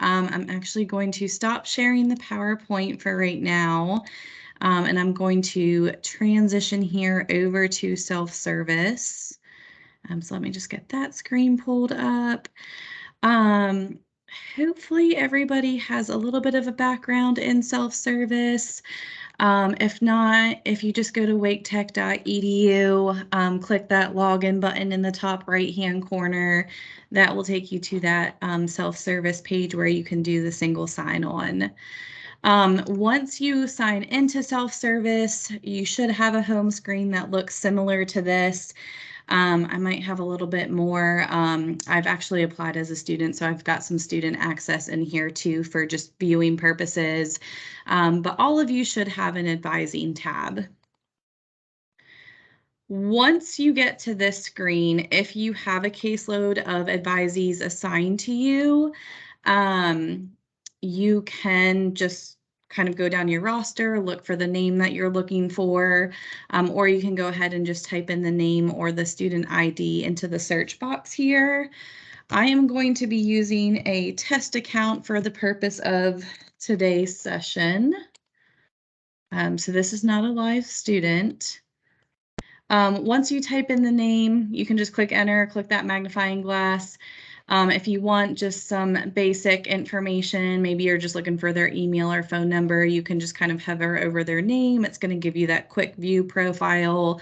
I'm actually going to stop sharing the PowerPoint for right now, and I'm going to transition here over to self-service. So let me just get that screen pulled up. Hopefully everybody has a little bit of a background in self-service. If not, if you just go to waketech.edu, click that login button in the top right-hand corner, that will take you to that self-service page where you can do the single sign-on. Once you sign into self-service, you should have a home screen that looks similar to this. I might have a little bit more. I've actually applied as a student, so I've got some student access in here too for just viewing purposes. But all of you should have an advising tab. Once you get to this screen, if you have a caseload of advisees assigned to you, you can just kind of go down your roster, look for the name that you're looking for, or you can go ahead and just type in the name or the student ID into the search box here. I am going to be using a test account for the purpose of today's session. So this is not a live student. Once you type in the name, you can just click enter, click that magnifying glass. If you want just some basic information, maybe you're just looking for their email or phone number, you can just kind of hover over their name. It's going to give you that quick view profile.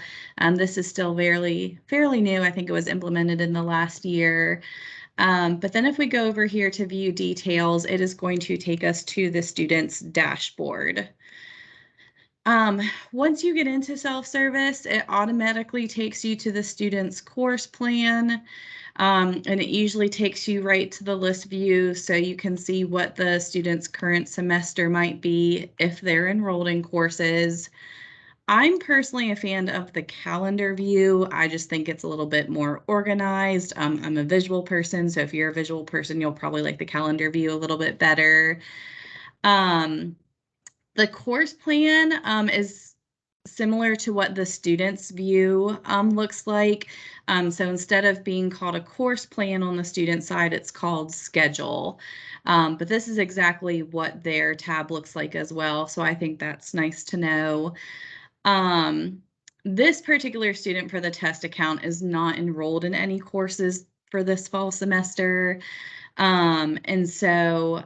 This is still fairly new. I think it was implemented in the last year. But then if we go over here to view details, it is going to take us to the student's dashboard. Once you get into self-service, it automatically takes you to the student's course plan, and it usually takes you right to the list view so you can see what the student's current semester might be if they're enrolled in courses. I'm personally a fan of the calendar view. I just think it's a little bit more organized. I'm a visual person, so if you're a visual person, you'll probably like the calendar view a little bit better. The course plan is similar to what the student's view looks like. So instead of being called a course plan on the student side, it's called schedule. But this is exactly what their tab looks like as well. So I think that's nice to know. This particular student for the test account is not enrolled in any courses for this fall semester. And so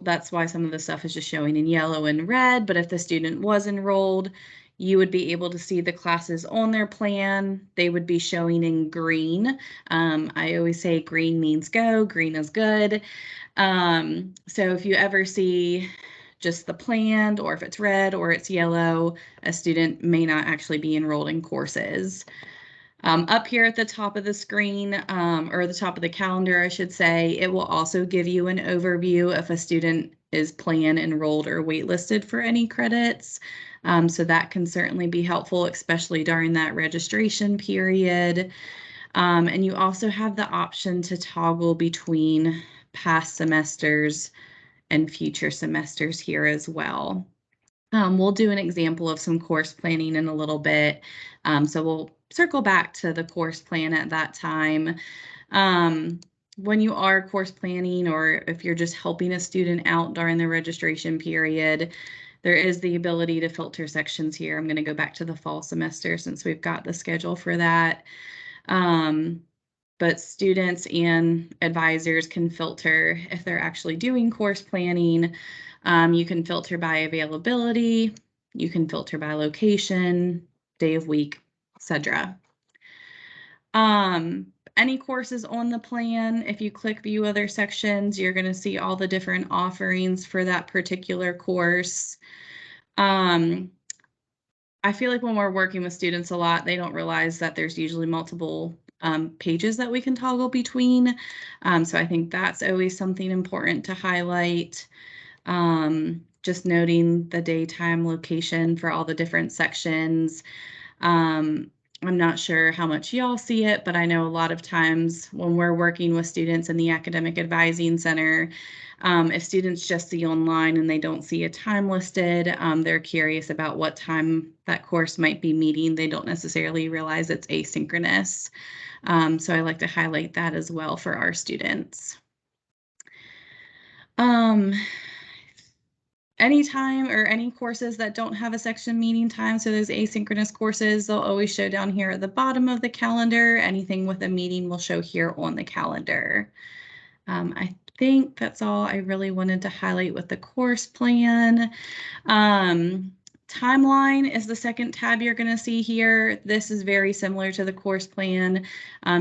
that's why some of the stuff is just showing in yellow and red, but if the student was enrolled, you would be able to see the classes on their plan. They would be showing in green. I always say green means go, green is good. So if you ever see just the planned, or if it's red or it's yellow, a student may not actually be enrolled in courses. Up here at the top of the screen, or the top of the calendar, I should say, it will also give you an overview if a student is plan enrolled or waitlisted for any credits. So that can certainly be helpful, especially during that registration period. And you also have the option to toggle between past semesters and future semesters here as well. We'll do an example of some course planning in a little bit. So we'll circle back to the course plan at that time. When you are course planning, or if you're just helping a student out during the registration period, there is the ability to filter sections here. I'm going to go back to the fall semester since we've got the schedule for that. But students and advisors can filter if they're actually doing course planning. You can filter by availability, you can filter by location, day of week, etc. Any courses on the plan, if you click view other sections, you're going to see all the different offerings for that particular course. I feel like when we're working with students a lot, they don't realize that there's usually multiple pages that we can toggle between. So I think that's always something important to highlight. Just noting the daytime location for all the different sections. I'm not sure how much y'all see it, but I know a lot of times when we're working with students in the Academic Advising Center, if students just see online and they don't see a time listed, they're curious about what time that course might be meeting. They don't necessarily realize it's asynchronous. So I like to highlight that as well for our students. Anytime or any courses that don't have a section meeting time, so those asynchronous courses, they'll always show down here at the bottom of the calendar. Anything with a meeting will show here on the calendar. I think that's all I really wanted to highlight with the course plan. Timeline is the second tab you're going to see here. This is very similar to the course plan,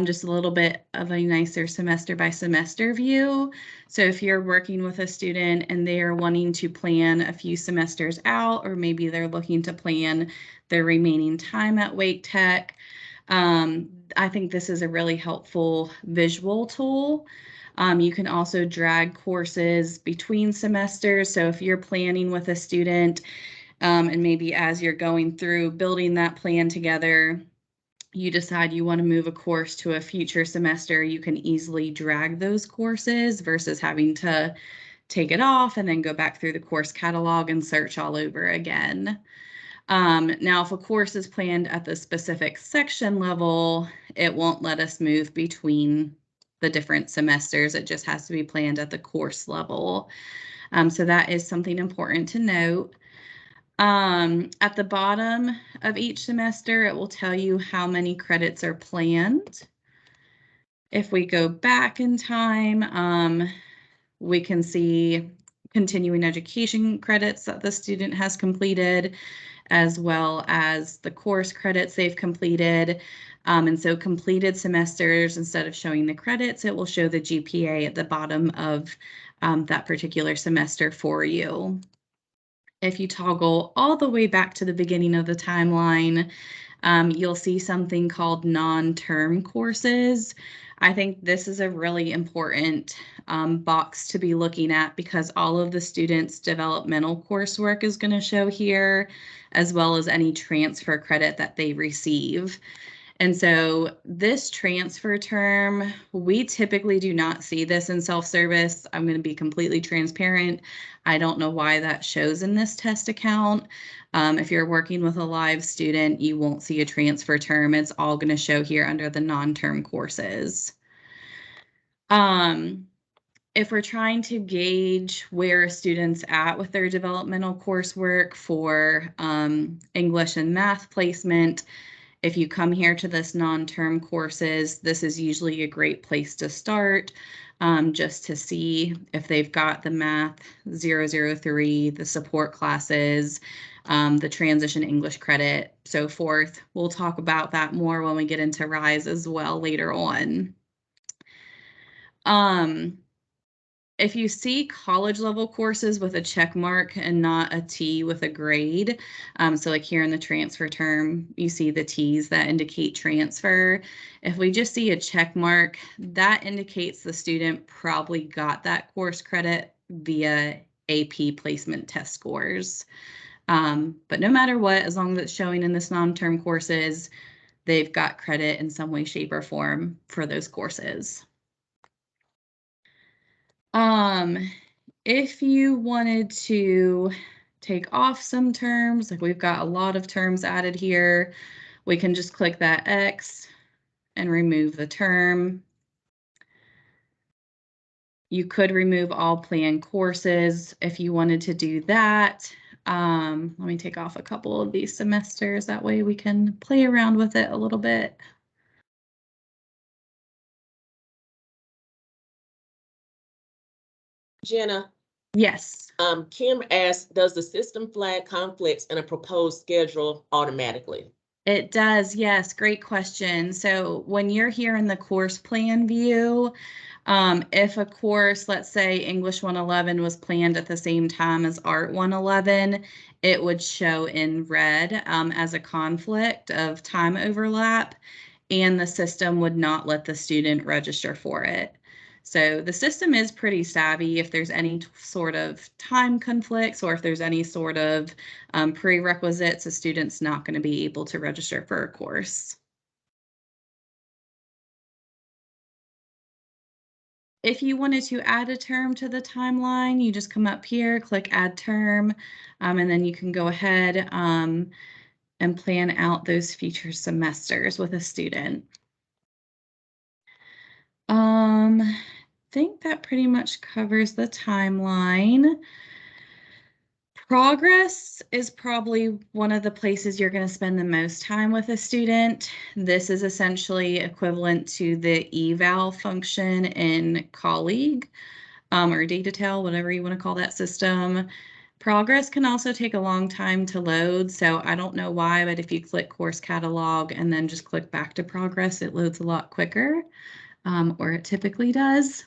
just a little bit of a nicer semester by semester view. So if you're working with a student and they are wanting to plan a few semesters out, or maybe they're looking to plan their remaining time at Wake Tech, I think this is a really helpful visual tool. You can also drag courses between semesters. So if you're planning with a student, and maybe as you're going through building that plan together, you decide you want to move a course to a future semester, you can easily drag those courses versus having to take it off and then go back through the course catalog and search all over again. Now, if a course is planned at the specific section level, it won't let us move between the different semesters. It just has to be planned at the course level. So that is something important to note. At the bottom of each semester, it will tell you how many credits are planned. If we go back in time, we can see continuing education credits that the student has completed, as well as the course credits they've completed. And so completed semesters, instead of showing the credits, it will show the GPA at the bottom of that particular semester for you. If you toggle all the way back to the beginning of the timeline, you'll see something called non-term courses. I think this is a really important box to be looking at because all of the students' developmental coursework is going to show here, as well as any transfer credit that they receive. And so this transfer term, we typically do not see this in self-service. I'm going to be completely transparent. I don't know why that shows in this test account. If you're working with a live student, you won't see a transfer term. It's all going to show here under the non-term courses. If we're trying to gauge where a student's at with their developmental coursework for English and math placement, if you come here to this non-term courses, this is usually a great place to start, just to see if they've got the math 003, the support classes, the transition English credit, so forth. We'll talk about that more when we get into RISE as well later on. If you see college level courses with a check mark and not a T with a grade, so like here in the transfer term, you see the T's that indicate transfer. If we just see a check mark, that indicates the student probably got that course credit via AP placement test scores. But no matter what, as long as it's showing in this non-term courses, they've got credit in some way, shape, or form for those courses. If you wanted to take off some terms, like we've got a lot of terms added here, we can just click that X and remove the term. You could remove all planned courses if you wanted to do that. Let me take off a couple of these semesters. That way we can play around with it a little bit. Jenna. Yes. Kim asked, does the system flag conflicts in a proposed schedule automatically? It does, yes, great question. So when you're here in the course plan view, if a course, let's say English 111 was planned at the same time as Art 111, it would show in red as a conflict of time overlap, and the system would not let the student register for it. So the system is pretty savvy. If there's any sort of time conflicts or if there's any sort of prerequisites, a student's not going to be able to register for a course. If you wanted to add a term to the timeline, you just come up here, click Add Term, and then you can go ahead and plan out those future semesters with a student. think that pretty much covers the timeline. Progress is probably one of the places you're going to spend the most time with a student. This is essentially equivalent to the eval function in Colleague, or DataTel, whatever you want to call that system. Progress can also take a long time to load, so I don't know why, but if you click course catalog and then just click back to progress, it loads a lot quicker, or it typically does.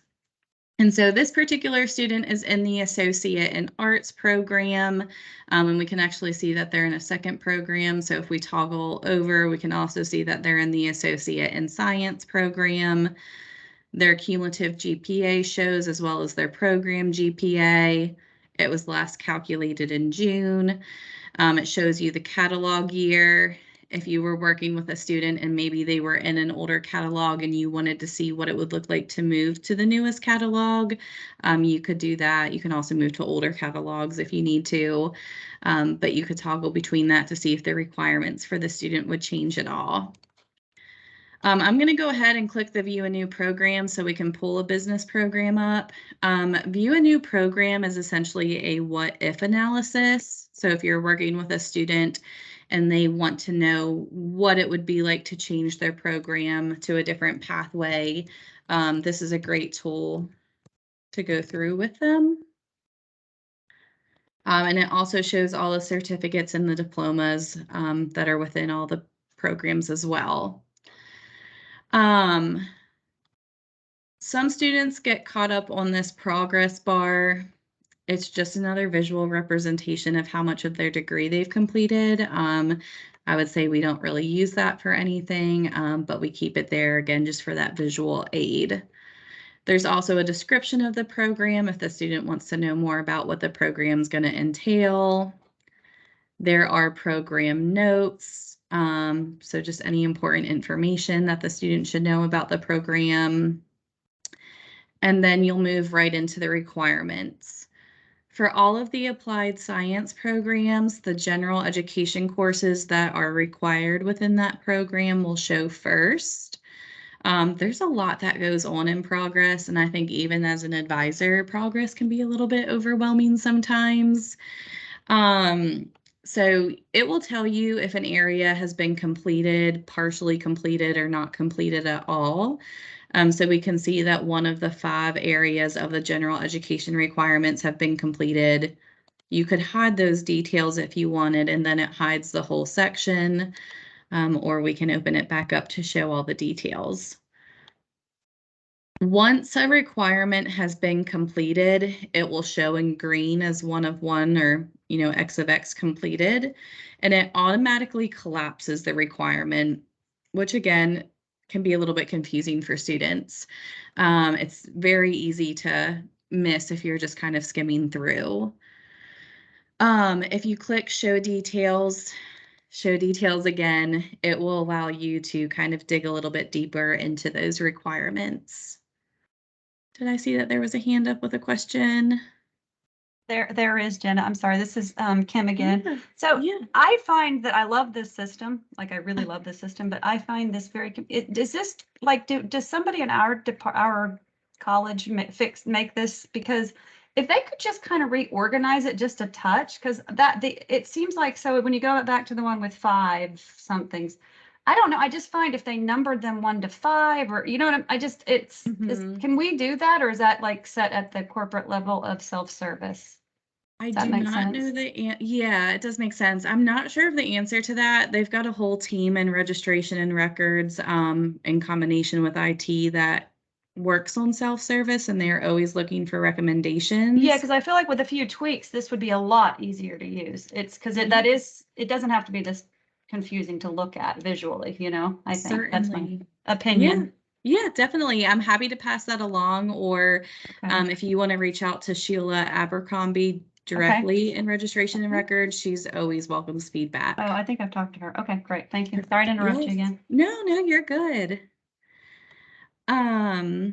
And so this particular student is in the Associate in Arts program, and we can actually see that they're in a second program. So if we toggle over, we can also see that they're in the Associate in Science program. Their cumulative GPA shows as well as their program GPA. It was last calculated in June. It shows you the catalog year. If you were working with a student and maybe they were in an older catalog and you wanted to see what it would look like to move to the newest catalog, you could do that. You can also move to older catalogs if you need to, but you could toggle between that to see if the requirements for the student would change at all. I'm going to go ahead and click the View a New Program so we can pull a business program up. View a New Program is essentially a what-if analysis. So if you're working with a student and they want to know what it would be like to change their program to a different pathway, this is a great tool to go through with them. And it also shows all the certificates and the diplomas that are within all the programs as well. Some students get caught up on this progress bar. It's just another visual representation of how much of their degree they've completed. I would say we don't really use that for anything, but we keep it there again just for that visual aid. There's also a description of the program if the student wants to know more about what the program is going to entail. There are program notes, so just any important information that the student should know about the program. And then you'll move right into the requirements. For all of the applied science programs, the general education courses that are required within that program will show first. There's a lot that goes on in progress, and I think even as an advisor, progress can be a little bit overwhelming sometimes. So it will tell you if an area has been completed, partially completed, or not completed at all. So we can see that one of the 5 areas of the general education requirements have been completed. You could hide those details if you wanted, and then it hides the whole section, or we can open it back up to show all the details. Once a requirement has been completed, it will show in green as 1 of 1 or, X of X completed, and it automatically collapses the requirement, which again can be a little bit confusing for students. It's very easy to miss if you're just kind of skimming through. If you click show details again, it will allow you to kind of dig a little bit deeper into those requirements. Did I see that there was a hand up with a question? There is, Jenna. I'm sorry. This is Kim again. Yeah. So Yeah. I find that I love this system. Like I really love this system, but I find this very. Does this like does somebody in our college make this? Because if they could just kind of reorganize it just a touch, because it seems like, so when you go back to the one with 5 somethings, I don't know. I just find if they numbered them 1 to 5, or you know what can we do that, or is that like set at the corporate level of self-service? I Does that do make not know sense? yeah, it does make sense. I'm not sure of the answer to that. They've got a whole team in registration and records, in combination with IT that works on self-service, and they're always looking for recommendations. Yeah, because I feel like with a few tweaks, this would be a lot easier to use. It's because it doesn't have to be this confusing to look at visually, I think that's my Certainly. opinion. Yeah, definitely. I'm happy to pass that along, or Okay. if you want to reach out to Sheila Abercrombie directly in registration and records, she's always welcomes feedback. Oh, I think I've talked to her. Okay, great. Thank you. Sorry to interrupt you again. No, you're good. All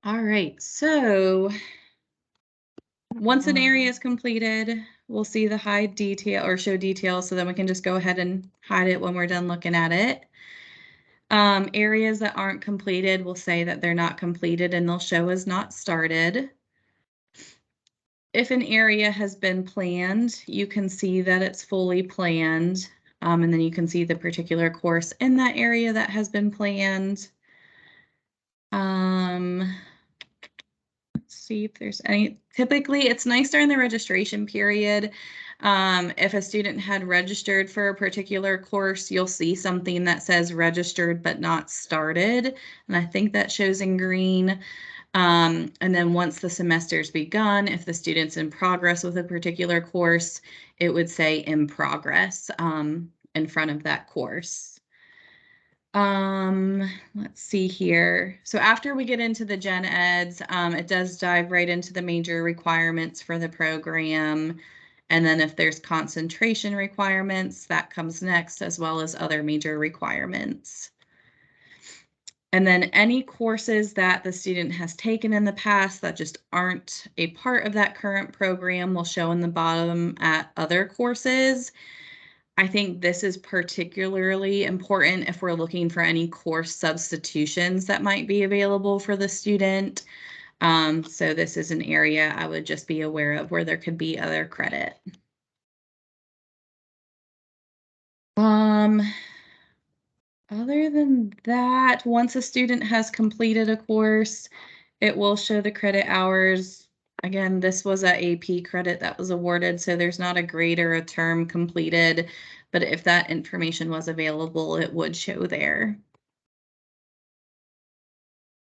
right, so once an area is completed, we'll see the hide detail or show details, so then we can just go ahead and hide it when we're done looking at it. Areas that aren't completed will say that they're not completed and they'll show as not started. If an area has been planned, you can see that it's fully planned, and then you can see the particular course in that area that has been planned. Let's see if there's any. Typically, it's nice during the registration period. If a student had registered for a particular course, you'll see something that says registered but not started, and I think that shows in green. And then once the semester's begun, if the student's in progress with a particular course, it would say in progress in front of that course. Let's see here. So after we get into the gen eds, it does dive right into the major requirements for the program. And then if there's concentration requirements, that comes next, as well as other major requirements. And then any courses that the student has taken in the past that just aren't a part of that current program will show in the bottom at other courses. I think this is particularly important if we're looking for any course substitutions that might be available for the student. So this is an area I would just be aware of where there could be other credit. Other than that, once a student has completed a course, it will show the credit hours. Again, this was a AP credit that was awarded, so there's not a grade or a term completed, but if that information was available, it would show there.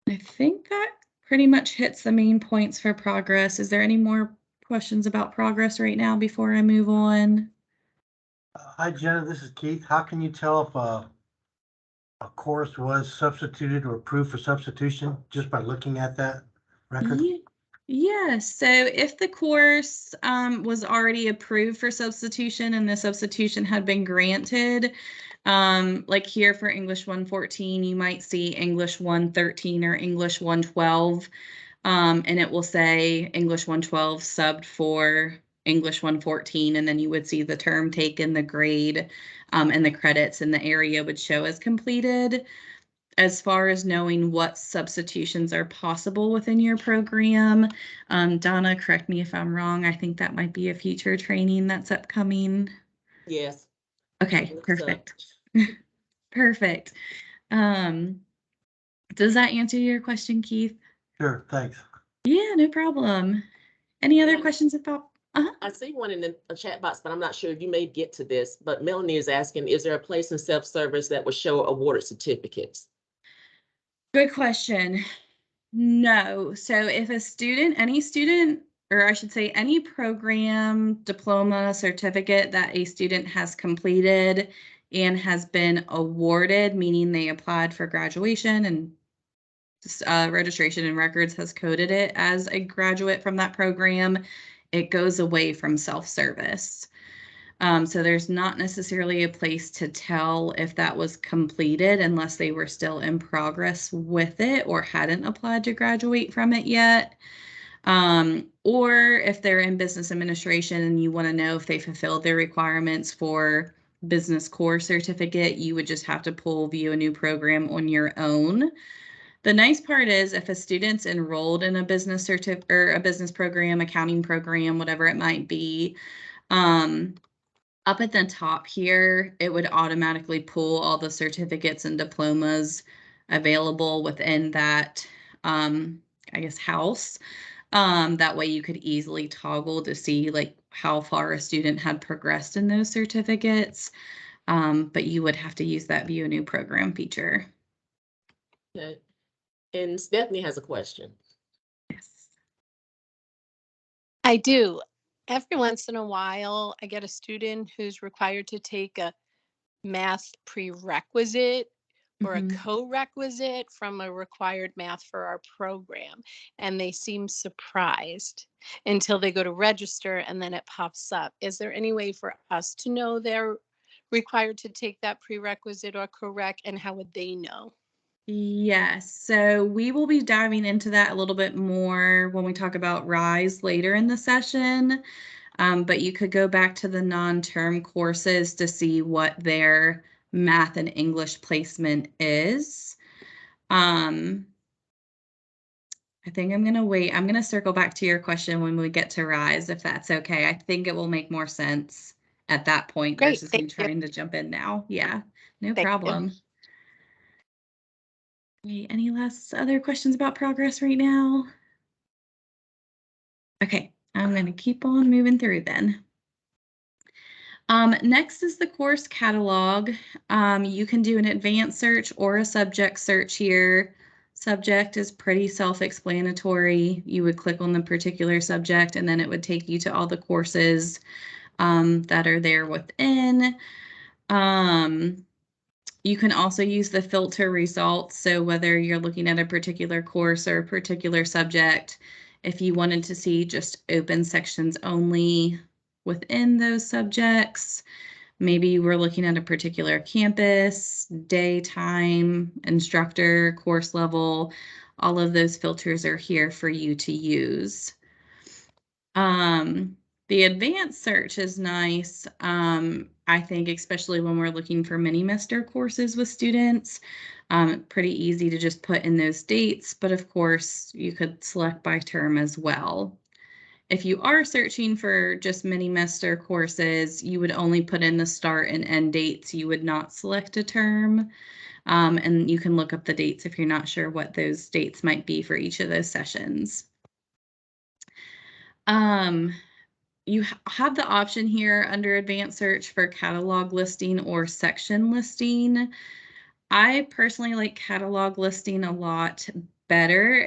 I think that pretty much hits the main points for progress. Is there any more questions about progress right now before I move on? Hi, Jenna, this is Keith. How can you tell if a course was substituted or approved for substitution just by looking at that record? Yes, so if the course was already approved for substitution and the substitution had been granted, like here for English 114, you might see English 113 or English 112, and it will say English 112 subbed for English 114, and then you would see the term taken, the grade, and the credits, and the area would show as completed. As far as knowing what substitutions are possible within your program, Donna, correct me if I'm wrong, I think that might be a future training that's upcoming. Yes. Okay, perfect. Perfect. Does that answer your question, Keith? Sure, thanks. Yeah, no problem. Any other questions about? I see one in the chat box, but I'm not sure if you may get to this, but Melanie is asking, is there a place in self-service that will show awarded certificates? Good question. No. So if a student, any student, or I should say any program, diploma, certificate that a student has completed and has been awarded, meaning they applied for graduation and registration and records has coded it as a graduate from that program, it goes away from self-service. So there's not necessarily a place to tell if that was completed unless they were still in progress with it or hadn't applied to graduate from it yet. Or if they're in business administration and you want to know if they fulfilled their requirements for business core certificate, you would just have to view a new program on your own. The nice part is if a student's enrolled in a business certificate or a business program, accounting program, whatever it might be, up at the top here, it would automatically pull all the certificates and diplomas available within that, I guess, house. That way you could easily toggle to see like how far a student had progressed in those certificates. But you would have to use that view a new program feature. Okay. And Stephanie has a question. Yes. I do. Every once in a while, I get a student who's required to take a math prerequisite or a co-requisite from a required math for our program, and they seem surprised until they go to register and then it pops up. Is there any way for us to know they're required to take that prerequisite or co-req, and how would they know? Yes, so we will be diving into that a little bit more when we talk about RISE later in the session. But you could go back to the non-term courses to see what their math and English placement is. I think I'm going to wait. I'm going to circle back to your question when we get to RISE, if that's okay. I think it will make more sense at that point Great, versus me thank you. trying to jump in now. Yeah, no Thank you. problem. Wait, any last other questions about progress right now? Okay, I'm going to keep on moving through then. Next is the course catalog. You can do an advanced search or a subject search here. Subject is pretty self-explanatory. You would click on the particular subject and then it would take you to all the courses that are there within. You can also use the filter results. So whether you're looking at a particular course or a particular subject, if you wanted to see just open sections only within those subjects, maybe you were looking at a particular campus, daytime, instructor, course level, all of those filters are here for you to use. The advanced search is nice, I think, especially when we're looking for mini-master courses with students. Pretty easy to just put in those dates, but of course, you could select by term as well. If you are searching for just mini-master courses, you would only put in the start and end dates. You would not select a term, and you can look up the dates if you're not sure what those dates might be for each of those sessions. You have the option here under advanced search for catalog listing or section listing. I personally like catalog listing a lot better,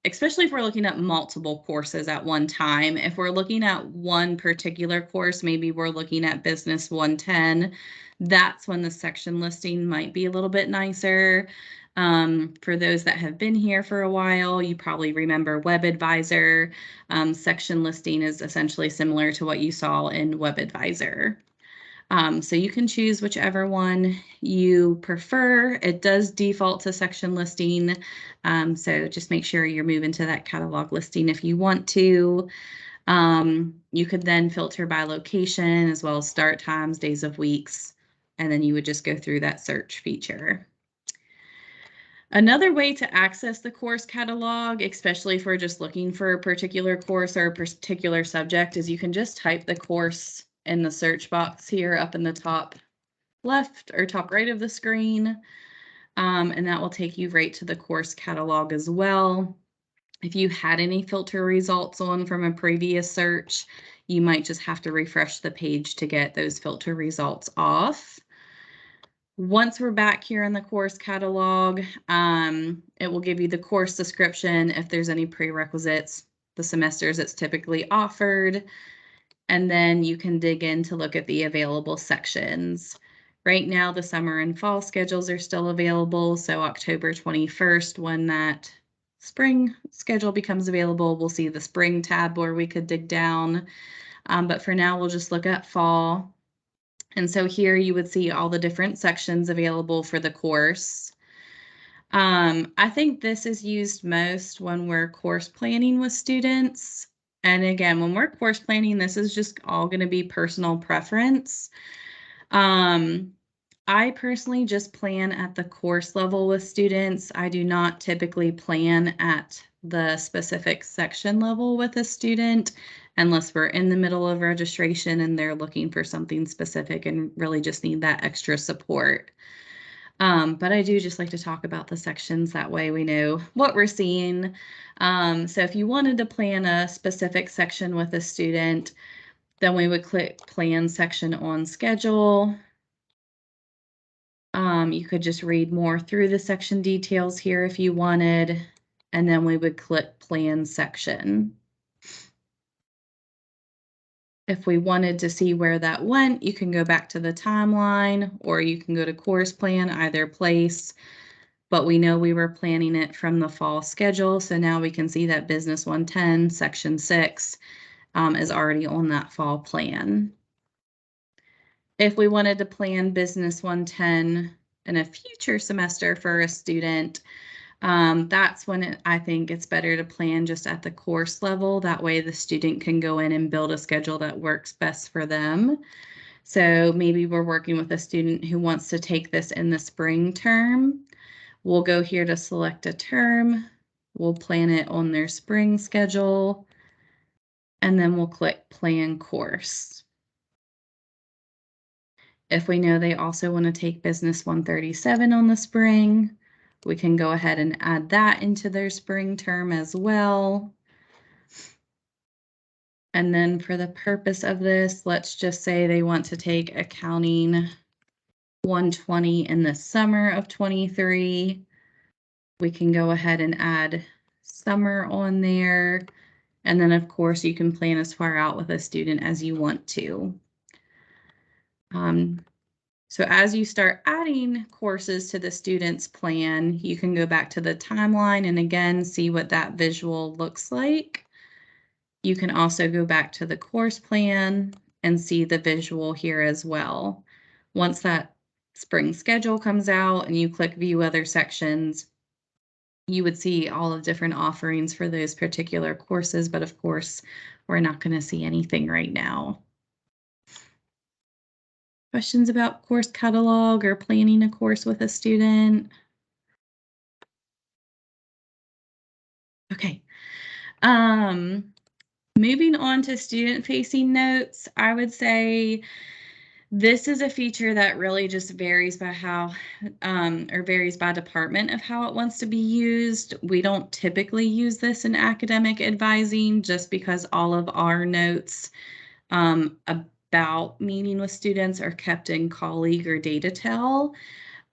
especially if we're looking at multiple courses at one time. If we're looking at one particular course, maybe we're looking at Business 110, that's when the section listing might be a little bit nicer. For those that have been here for a while, you probably remember Web Advisor. Section listing is essentially similar to what you saw in Web Advisor. So you can choose whichever one you prefer. It does default to section listing. So just make sure you're moving to that catalog listing if you want to. You could then filter by location as well as start times, days of weeks, and then you would just go through that search feature. Another way to access the course catalog, especially if we're just looking for a particular course or a particular subject, is you can just type the course in the search box here up in the top left or top right of the screen, and that will take you right to the course catalog as well. If you had any filter results on from a previous search, you might just have to refresh the page to get those filter results off. Once we're back here in the course catalog, it will give you the course description, if there's any prerequisites, the semesters it's typically offered, and then you can dig in to look at the available sections. Right now, the summer and fall schedules are still available, so October 21st, when that spring schedule becomes available, we'll see the spring tab where we could dig down, but for now, we'll just look at fall. And so here you would see all the different sections available for the course. I think this is used most when we're course planning with students. And again, when we're course planning, this is just all going to be personal preference. I personally just plan at the course level with students. I do not typically plan at the specific section level with a student unless we're in the middle of registration and they're looking for something specific and really just need that extra support. But I do just like to talk about the sections, that way we know what we're seeing. So if you wanted to plan a specific section with a student, then we would click plan section on schedule. You could just read more through the section details here if you wanted, and then we would click plan section. If we wanted to see where that went, you can go back to the timeline, or you can go to course plan, either place. But we know we were planning it from the fall schedule, so now we can see that Business 110, Section 6 is already on that fall plan. If we wanted to plan Business 110 in a future semester for a student, that's when I think it's better to plan just at the course level. That way the student can go in and build a schedule that works best for them. So maybe we're working with a student who wants to take this in the spring term. We'll go here to select a term. We'll plan it on their spring schedule, and then we'll click Plan Course. If we know they also want to take Business 137 on the spring, we can go ahead and add that into their spring term as well. And then for the purpose of this, let's just say they want to take Accounting 120 in the summer of 23. We can go ahead and add summer on there. And then of course you can plan as far out with a student as you want to. So as you start adding courses to the student's plan, you can go back to the timeline and again, see what that visual looks like. You can also go back to the course plan and see the visual here as well. Once that spring schedule comes out and you click View Other Sections, you would see all of different offerings for those particular courses, but of course, we're not going to see anything right now. Questions about course catalog or planning a course with a student? Okay. Moving on to student-facing notes, I would say this is a feature that really just varies by how, or varies by department of how it wants to be used. We don't typically use this in academic advising just because all of our notes about meeting with students are kept in colleague or data tell.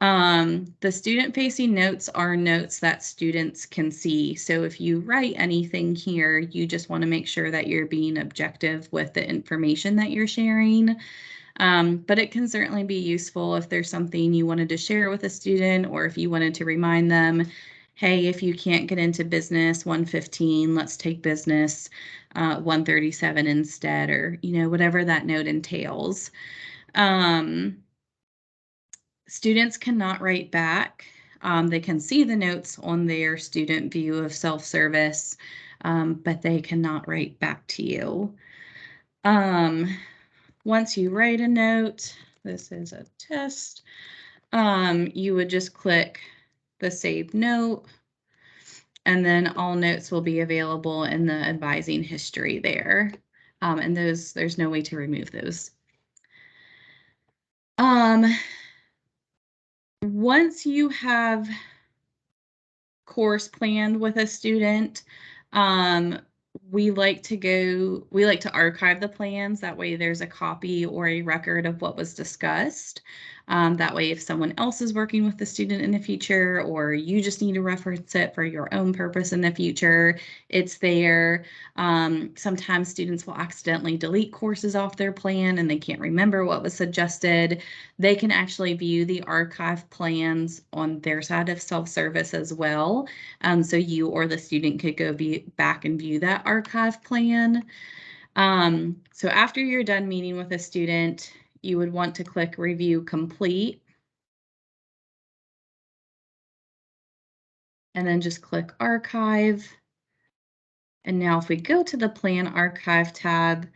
The student-facing notes are notes that students can see. So if you write anything here, you just want to make sure that you're being objective with the information that you're sharing. But it can certainly be useful if there's something you wanted to share with a student or if you wanted to remind them, hey, if you can't get into business 115, let's take business 137 instead, or, whatever that note entails. Students cannot write back. They can see the notes on their student view of self-service, but they cannot write back to you. Once you write a note, this is a test, you would just click the Save Note, and then all notes will be available in the advising history there. And there's no way to remove those. Once you have course planned with a student, we like to archive the plans. That way there's a copy or a record of what was discussed. That way if someone else is working with the student in the future, or you just need to reference it for your own purpose in the future, it's there. Sometimes students will accidentally delete courses off their plan and they can't remember what was suggested. They can actually view the archive plans on their side of self-service as well. So you or the student could go back and view that archive plan. So after you're done meeting with a student, you would want to click Review Complete. And then just click Archive. And now if we go to the Plan Archive tab,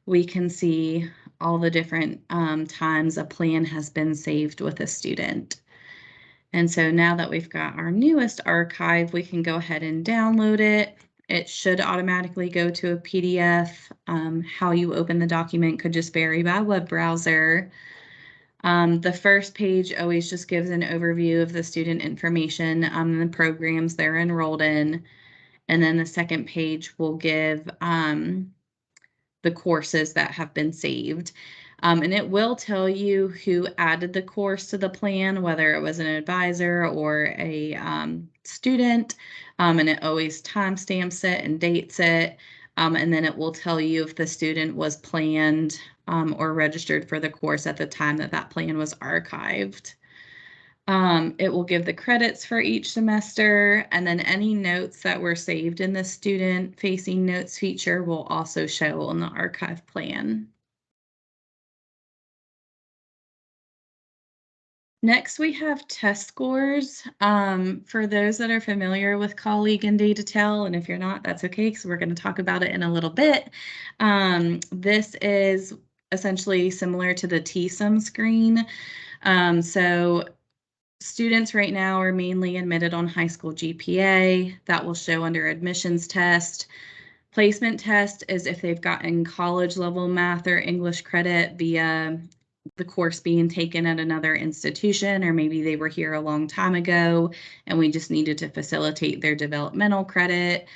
we can see all the different times a plan has been saved with a student. And so now that we've got our newest archive, we can go ahead and download it. It should automatically go to a PDF. How you open the document could just vary by web browser. The first page always just gives an overview of the student information, the programs they're enrolled in. And then the second page will give the courses that have been saved. And it will tell you who added the course to the plan, whether it was an advisor or a student, and it always timestamps it and dates it. And then it will tell you if the student was planned or registered for the course at the time that that plan was archived. It will give the credits for each semester, and then any notes that were saved in the student-facing notes feature will also show on the archive plan. Next, we have test scores. For those that are familiar with colleague and data tell, and if you're not, that's okay, because we're going to talk about it in a little bit. This is essentially similar to the TSUM screen. So students right now are mainly admitted on high school GPA. That will show under admissions test. Placement test is if they've gotten college level math or English credit via the course being taken at another institution, or maybe they were here a long time ago and we just needed to facilitate their developmental credit.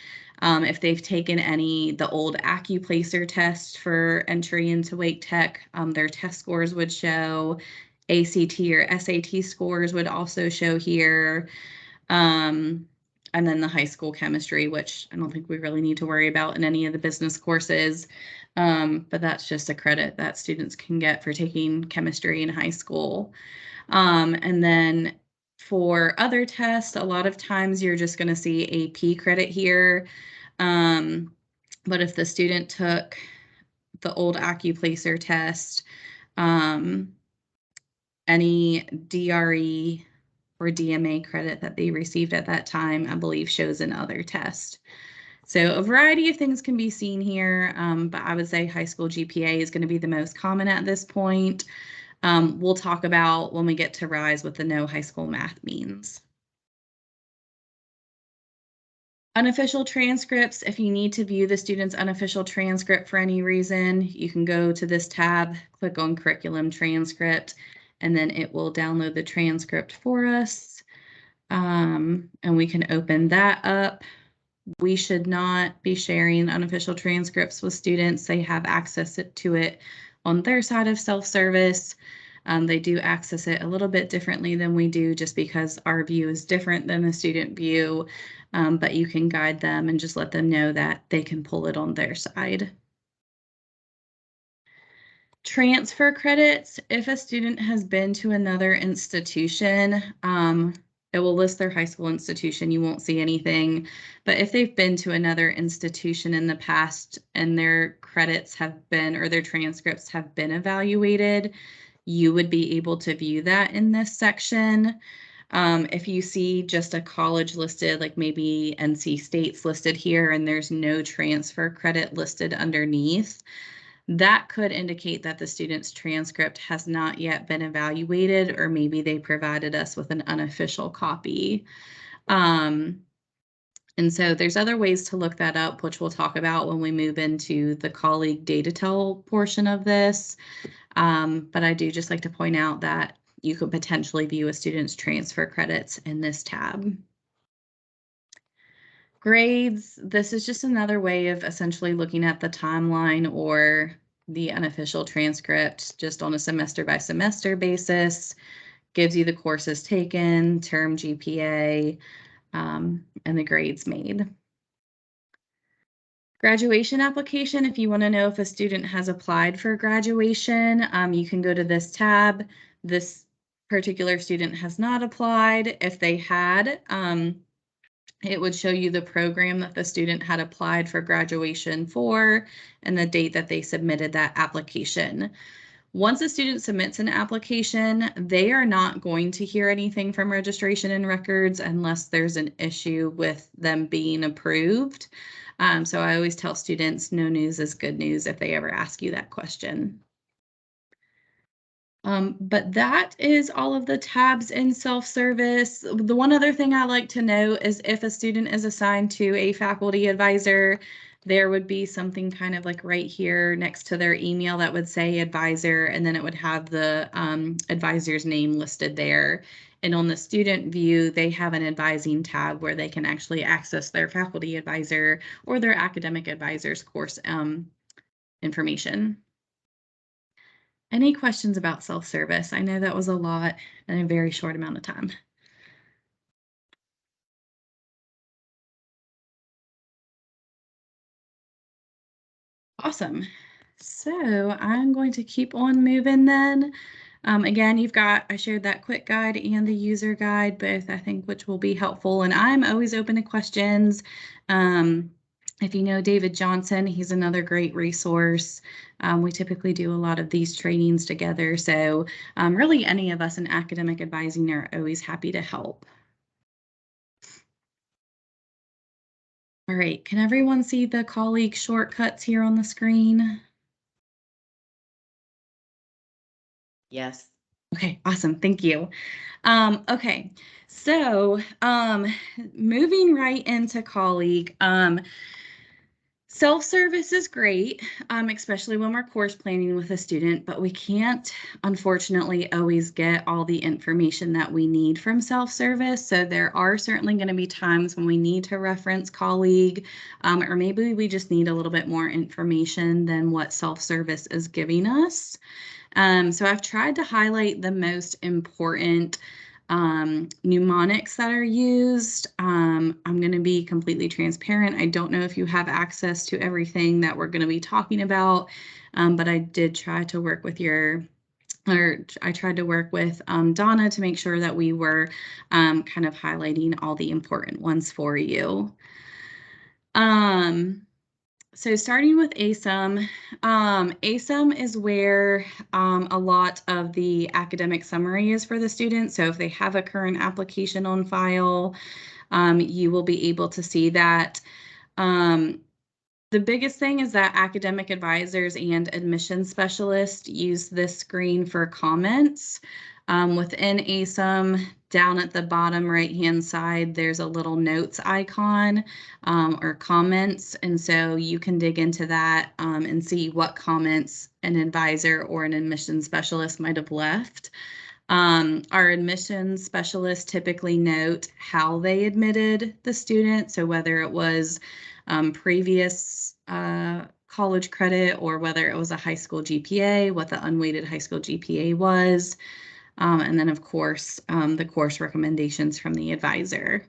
If they've taken the old AccuPlacer test for entry into Wake Tech, their test scores would show. ACT or SAT scores would also show here. And then the high school chemistry, which I don't think we really need to worry about in any of the business courses. But that's just a credit that students can get for taking chemistry in high school. And then for other tests, a lot of times you're just going to see AP credit here. But if the student took the old AccuPlacer test, any DRE or DMA credit that they received at that time, I believe, shows in other tests. So a variety of things can be seen here, but I would say high school GPA is going to be the most common at this point. We'll talk about when we get to RISE what the no high school math means. Unofficial transcripts, if you need to view the student's unofficial transcript for any reason, you can go to this tab, click on curriculum transcript, and then it will download the transcript for us. And we can open that up. We should not be sharing unofficial transcripts with students. They have access to it on their side of self-service. They do access it a little bit differently than we do just because our view is different than the student view, but you can guide them and just let them know that they can pull it on their side. Transfer credits, if a student has been to another institution, it will list their high school institution. You won't see anything, but if they've been to another institution in the past and their credits have been, or their transcripts have been evaluated, you would be able to view that in this section. If you see just a college listed, like maybe NC State's listed here and there's no transfer credit listed underneath, that could indicate that the student's transcript has not yet been evaluated, or maybe they provided us with an unofficial copy. And so there's other ways to look that up, which we'll talk about when we move into the colleague data tell portion of this. But I do just like to point out that you could potentially view a student's transfer credits in this tab. Grades, this is just another way of essentially looking at the timeline or the unofficial transcript just on a semester by semester basis. Gives you the courses taken, term GPA, and the grades made. Graduation application, if you want to know if a student has applied for graduation, you can go to this tab. This particular student has not applied. If they had, it would show you the program that the student had applied for graduation for and the date that they submitted that application. Once a student submits an application, they are not going to hear anything from registration and records unless there's an issue with them being approved. So I always tell students no news is good news if they ever ask you that question. But that is all of the tabs in self-service. The one other thing I like to note is if a student is assigned to a faculty advisor, there would be something kind of like right here next to their email that would say advisor, and then it would have the advisor's name listed there. And on the student view, they have an advising tab where they can actually access their faculty advisor or their academic advisor's course information. Any questions about self-service? I know that was a lot in a very short amount of time. Awesome. So I'm going to keep on moving then. Again, I shared that quick guide and the user guide, both I think which will be helpful. And I'm always open to questions. If you know David Johnson, he's another great resource. We typically do a lot of these trainings together. So really any of us in academic advising are always happy to help. All right, can everyone see the colleague shortcuts here on the screen? Yes. Okay, awesome. Thank you. Okay, so moving right into colleague, self-service is great, especially when we're course planning with a student, but we can't, unfortunately, always get all the information that we need from self-service. So there are certainly going to be times when we need to reference colleague, or maybe we just need a little bit more information than what self-service is giving us. So I've tried to highlight the most important mnemonics that are used. I'm going to be completely transparent. I don't know if you have access to everything that we're going to be talking about, but I did try to work with I tried to work with Donna to make sure that we were kind of highlighting all the important ones for you. So starting with ASUM, ASUM is where a lot of the academic summary is for the student. So if they have a current application on file, you will be able to see that. The biggest thing is that academic advisors and admissions specialists use this screen for comments. Within ASUM, down at the bottom right-hand side, there's a little notes icon or comments. And so you can dig into that and see what comments an advisor or an admissions specialist might have left. Our admissions specialists typically note how they admitted the student. So whether it was previous college credit or whether it was a high school GPA, what the unweighted high school GPA was. And then, of course, the course recommendations from the advisor.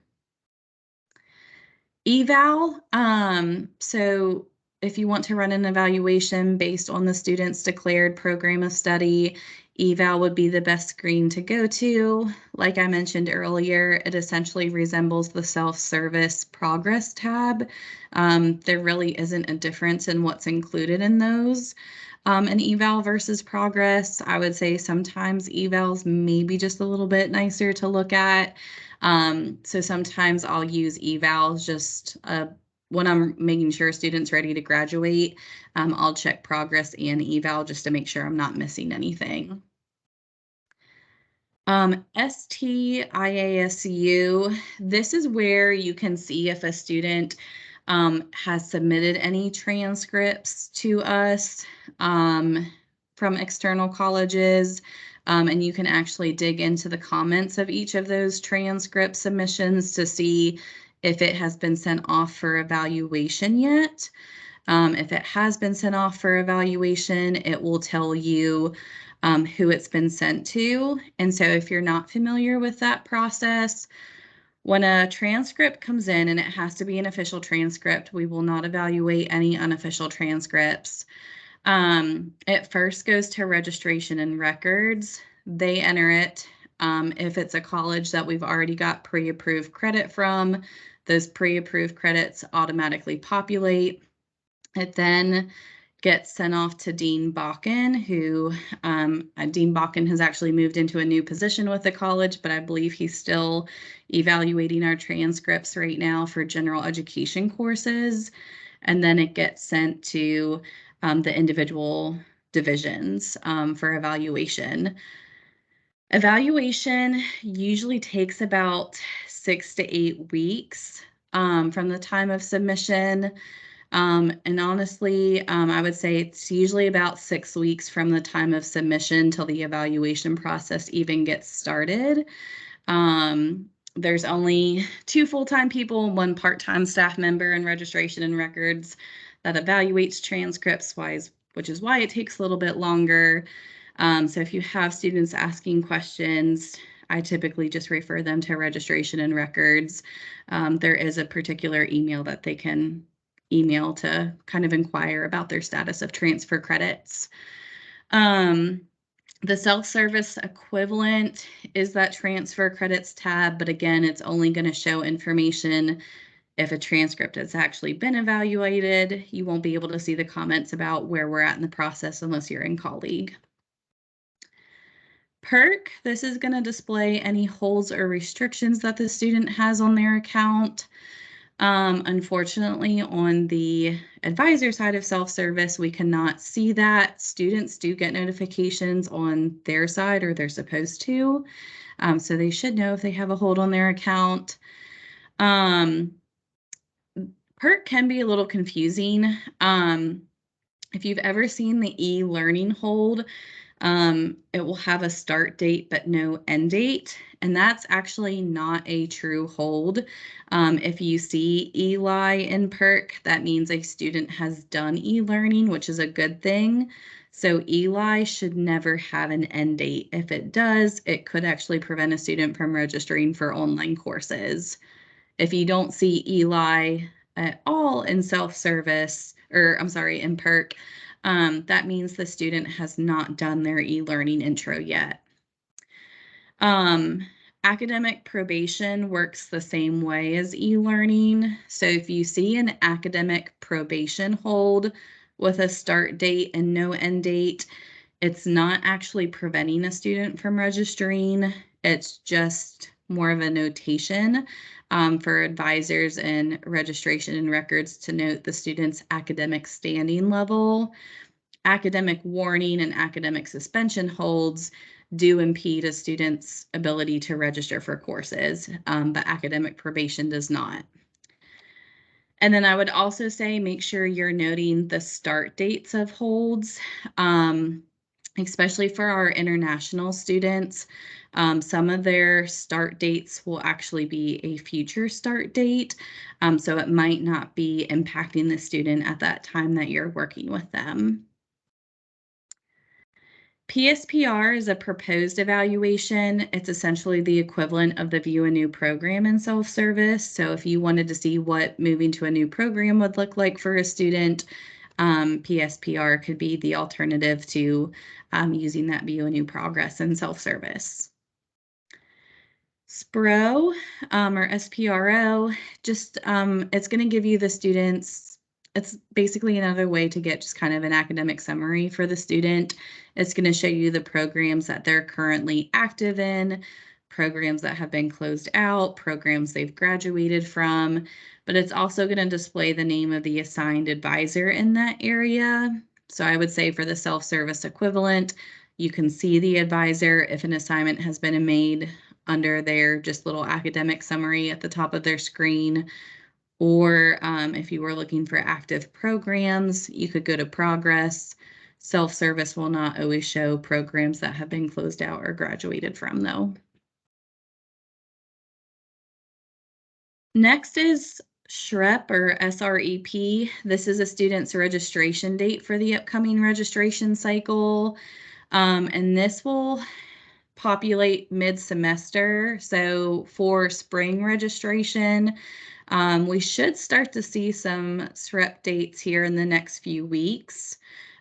Eval, so if you want to run an evaluation based on the student's declared program of study, eval would be the best screen to go to. Like I mentioned earlier, it essentially resembles the self-service progress tab. There really isn't a difference in what's included in those. An eval versus progress, I would say sometimes evals may be just a little bit nicer to look at. So sometimes I'll use evals just when I'm making sure a student's ready to graduate. I'll check progress and eval just to make sure I'm not missing anything. STIASU, this is where you can see if a student has submitted any transcripts to us from external colleges. And you can actually dig into the comments of each of those transcript submissions to see if it has been sent off for evaluation yet. If it has been sent off for evaluation, it will tell you who it's been sent to. And so if you're not familiar with that process, when a transcript comes in, and it has to be an official transcript, we will not evaluate any unofficial transcripts. It first goes to registration and records. They enter it. If it's a college that we've already got pre-approved credit from, those pre-approved credits automatically populate. It then gets sent off to Dean Bakken, who Dean Bakken has actually moved into a new position with the college, but I believe he's still evaluating our transcripts right now for general education courses. And then it gets sent to the individual divisions for evaluation. Evaluation usually takes about 6 to 8 weeks from the time of submission. And honestly, I would say it's usually about 6 weeks from the time of submission till the evaluation process even gets started. There's only 2 full-time people, 1 part-time staff member in registration and records that evaluates transcripts, which is why it takes a little bit longer. So if you have students asking questions, I typically just refer them to registration and records. There is a particular email that they can email to kind of inquire about their status of transfer credits. The self-service equivalent is that transfer credits tab, but again, it's only going to show information if a transcript has actually been evaluated. You won't be able to see the comments about where we're at in the process unless you're in colleague. Perk, this is going to display any holds or restrictions that the student has on their account. Unfortunately, on the advisor side of self-service, we cannot see that. Students do get notifications on their side, or they're supposed to. So they should know if they have a hold on their account. PERT can be a little confusing. If you've ever seen the e-learning hold, it will have a start date but no end date, and that's actually not a true hold. If you see ELI in PERC, that means a student has done e-learning, which is a good thing. So ELI should never have an end date. If it does, it could actually prevent a student from registering for online courses. If you don't see ELI at all in self-service, or I'm sorry, in PERC, that means the student has not done their e-learning intro yet. Academic probation works the same way as e-learning. So if you see an academic probation hold with a start date and no end date, it's not actually preventing a student from registering. It's just more of a notation for advisors and registration and records to note the student's academic standing level. Academic warning and academic suspension holds do impede a student's ability to register for courses, but academic probation does not. And then I would also say make sure you're noting the start dates of holds, especially for our international students. Some of their start dates will actually be a future start date, so it might not be impacting the student at that time that you're working with them. PSPR is a proposed evaluation. It's essentially the equivalent of the View a New Program in self-service. So if you wanted to see what moving to a new program would look like for a student, PSPR could be the alternative to using that View a New Progress in self-service. SPRO or SPRO, just it's going to give you the students, it's basically another way to get just kind of an academic summary for the student. It's going to show you the programs that they're currently active in, programs that have been closed out, programs they've graduated from, but it's also going to display the name of the assigned advisor in that area. So I would say for the self-service equivalent, you can see the advisor if an assignment has been made under their just little academic summary at the top of their screen. Or if you were looking for active programs, you could go to progress. Self-service will not always show programs that have been closed out or graduated from, though. Next is SREP or SREP. This is a student's registration date for the upcoming registration cycle. And this will populate mid-semester. So for spring registration, we should start to see some SREP dates here in the next few weeks.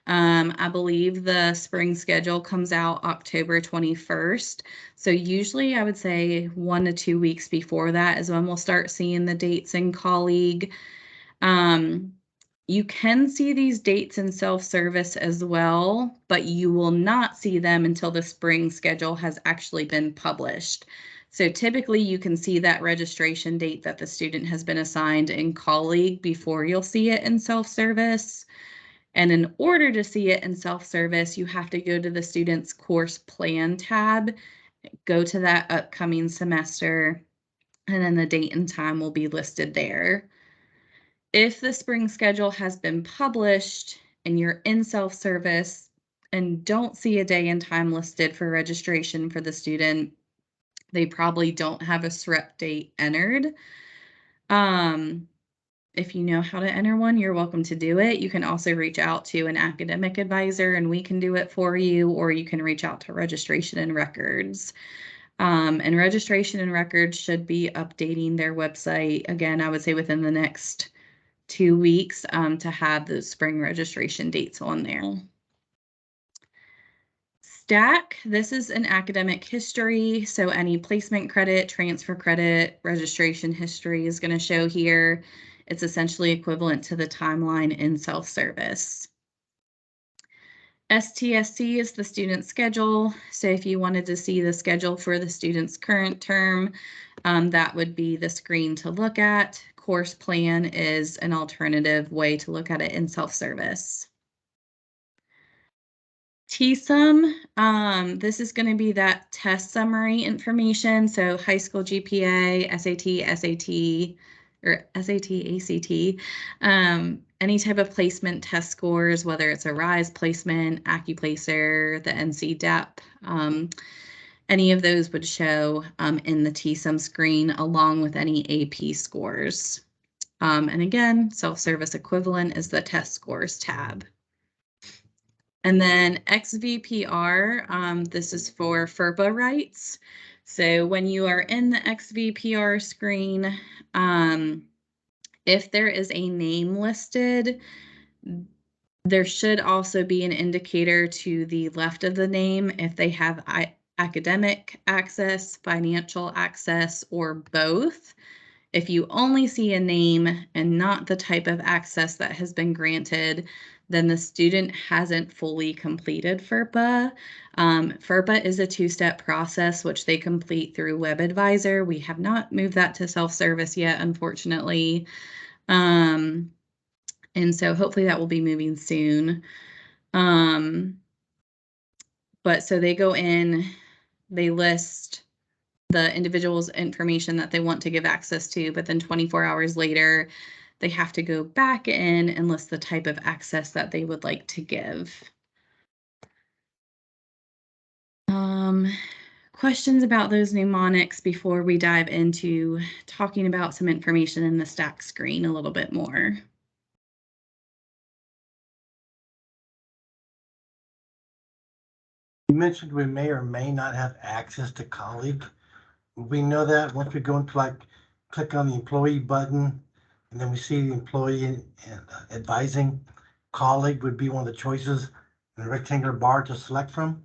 I believe the spring schedule comes out October 21st. So usually I would say 1 to 2 weeks before that is when we'll start seeing the dates in colleague. You can see these dates in self-service as well, but you will not see them until the spring schedule has actually been published. So typically you can see that registration date that the student has been assigned in colleague before you'll see it in self-service. And in order to see it in self-service, you have to go to the student's course plan tab, go to that upcoming semester, and then the date and time will be listed there. If the spring schedule has been published and you're in self-service and don't see a day and time listed for registration for the student, they probably don't have a SREP date entered. If you know how to enter one, you're welcome to do it. You can also reach out to an academic advisor and we can do it for you, or you can reach out to registration and records. And registration and records should be updating their website. Again, I would say within the next 2 weeks to have those spring registration dates on there. STAC, this is an academic history, so any placement credit, transfer credit, registration history is going to show here. It's essentially equivalent to the timeline in self-service. STSC is the student schedule, so if you wanted to see the schedule for the student's current term, that would be the screen to look at. course plan is an alternative way to look at it in self-service. TSUM, this is going to be that test summary information. So high school GPA, SAT, or SAT, ACT, any type of placement test scores, whether it's a RISE placement, AccuPlacer, the NC DEP, any of those would show in the TSUM screen along with any AP scores. And again, self-service equivalent is the test scores tab. And then XVPR, this is for FERPA rights. So when you are in the XVPR screen, if there is a name listed, there should also be an indicator to the left of the name if they have academic access, financial access, or both. If you only see a name and not the type of access that has been granted, then the student hasn't fully completed FERPA. FERPA is a two-step process which they complete through WebAdvisor. We have not moved that to self-service yet, unfortunately. And so hopefully that will be moving soon. But so they go in, they list the individual's information that they want to give access to, but then 24 hours later, they have to go back in and list the type of access that they would like to give. Questions about those mnemonics before we dive into talking about some information in the stack screen a little bit more? You mentioned we may or may not have access to colleague. We know that once we go into click on the employee button, and then we see the employee and advising colleague would be one of the choices in the rectangular bar to select from.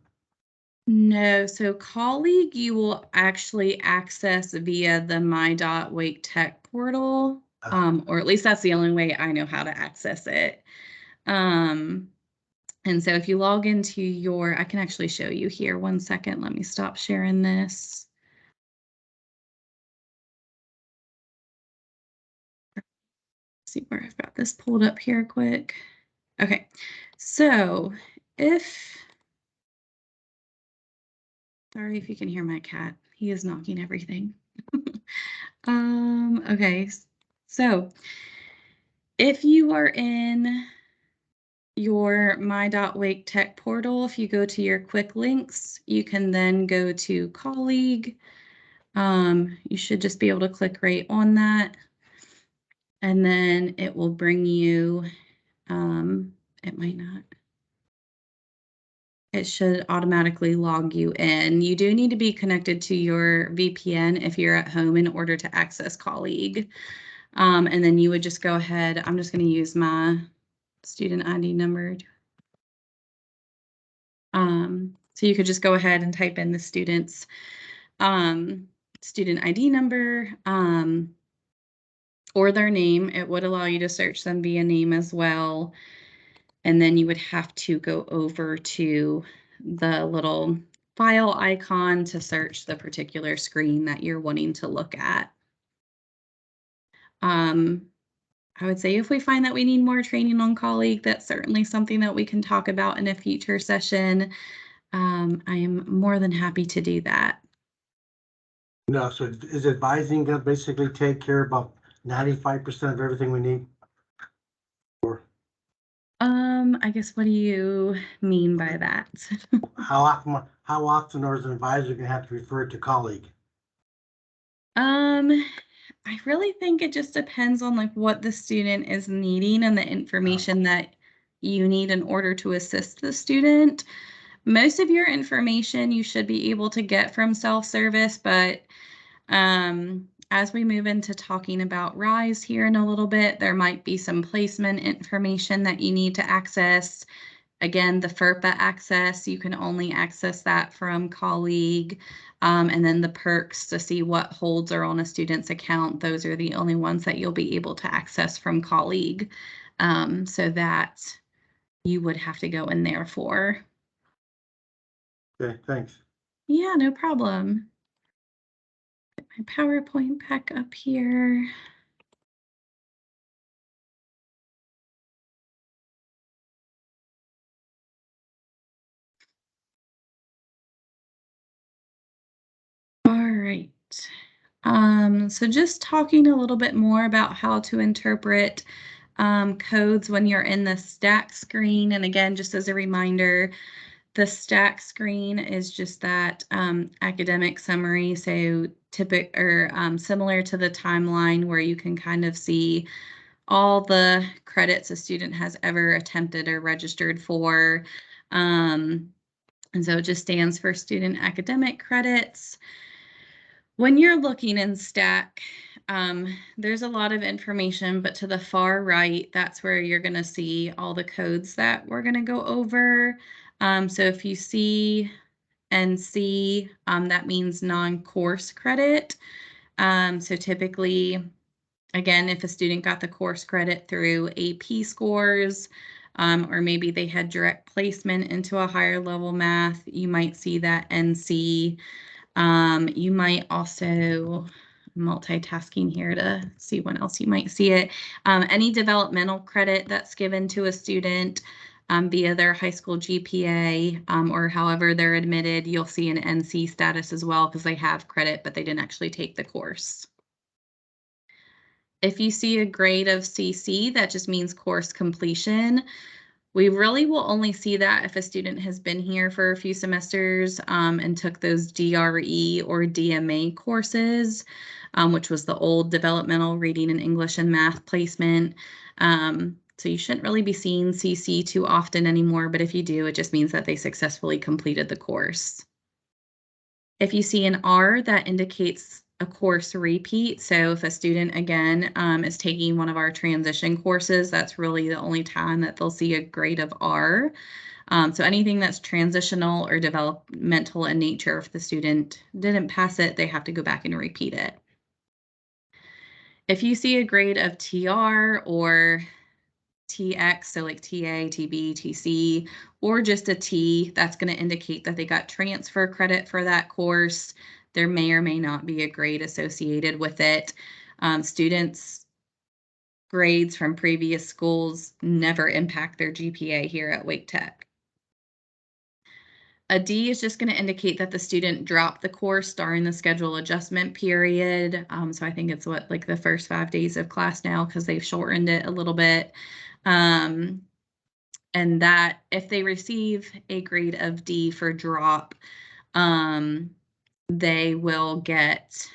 No, so colleague you will actually access via the my.wake tech portal, or at least that's the only way I know how to access it. And so if you log into your, I can actually show you here. 1 second, let me stop sharing this. See where I've got this pulled up here quick. Okay, so sorry if you can hear my cat, he is knocking everything. Okay, so if you are in your my.wake tech portal, if you go to your quick links, you can then go to colleague. You should just be able to click right on that. And then it will bring you, it might not. It should automatically log you in. You do need to be connected to your VPN if you're at home in order to access colleague. And then you would just go ahead. I'm just going to use my student ID number. So you could just go ahead and type in the student's student ID number or their name. It would allow you to search them via name as well. And then you would have to go over to the little file icon to search the particular screen that you're wanting to look at. I would say if we find that we need more training on colleague, that's certainly something that we can talk about in a future session. I am more than happy to do that. No, so is advising going to basically take care of about 95% of everything we need? Or I guess what do you mean by that? how often is an advisor going to have to refer to colleague? I really think it just depends on what the student is needing and the information that you need in order to assist the student. Most of your information you should be able to get from self-service, but as we move into talking about RISE here in a little bit, there might be some placement information that you need to access. Again, the FERPA access, you can only access that from colleague. And then the perks to see what holds are on a student's account, those are the only ones that you'll be able to access from colleague. So that you would have to go in there for. Okay, thanks. Yeah, no problem. Get my PowerPoint back up here. So just talking a little bit more about how to interpret codes when you're in the stack screen. And again, just as a reminder, the stack screen is just that academic summary. So similar to the timeline where you can kind of see all the credits a student has ever attempted or registered for. And so it just stands for student academic credits. When you're looking in stack, there's a lot of information, but to the far right, that's where you're going to see all the codes that we're going to go over. So if you see NC, that means non-course credit. So typically, again, if a student got the course credit through AP scores, or maybe they had direct placement into a higher level math, you might see that NC. You might also, multitasking here to see when else you might see it. Any developmental credit that's given to a student via their high school GPA or however they're admitted, you'll see an NC status as well because they have credit, but they didn't actually take the course. If you see a grade of CC, that just means course completion. We really will only see that if a student has been here for a few semesters and took those DRE or DMA courses, which was the old developmental reading and English and math placement. So you shouldn't really be seeing CC too often anymore, but if you do, it just means that they successfully completed the course. If you see an R, that indicates a course repeat. So if a student, again, is taking one of our transition courses, that's really the only time that they'll see a grade of R. So anything that's transitional or developmental in nature, if the student didn't pass it, they have to go back and repeat it. If you see a grade of TR or TX, so like TA, TB, TC, or just a T, that's going to indicate that they got transfer credit for that course. There may or may not be a grade associated with it. Students' grades from previous schools never impact their GPA here at Wake Tech. A D is just going to indicate that the student dropped the course during the schedule adjustment period. So I think it's like the first 5 days of class now because they've shortened it a little bit. And that if they receive a grade of D for drop, they will get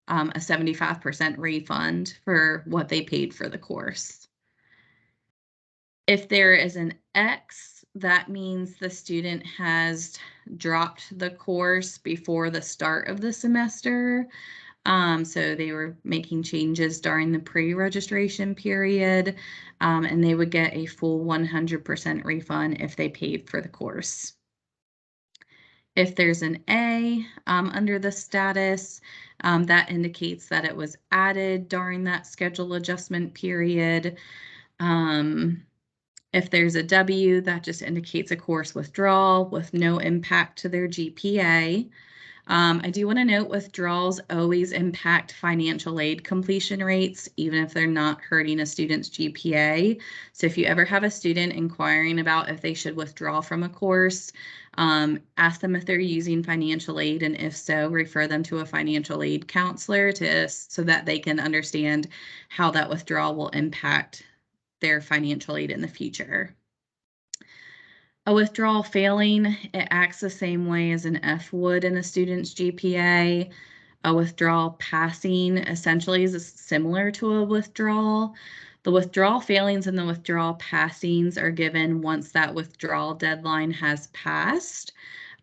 a 75% refund for what they paid for the course. If there is an X, that means the student has dropped the course before the start of the semester. So they were making changes during the pre-registration period, and they would get a full 100% refund if they paid for the course. If there's an A under the status, that indicates that it was added during that schedule adjustment period. If there's a W, that just indicates a course withdrawal with no impact to their GPA. I do want to note withdrawals always impact financial aid completion rates, even if they're not hurting a student's GPA. So if you ever have a student inquiring about if they should withdraw from a course, ask them if they're using financial aid, and if so, refer them to a financial aid counselor so that they can understand how that withdrawal will impact their financial aid in the future. A withdrawal failing, it acts the same way as an F would in a student's GPA. A withdrawal passing essentially is similar to a withdrawal. The withdrawal failings and the withdrawal passings are given once that withdrawal deadline has passed.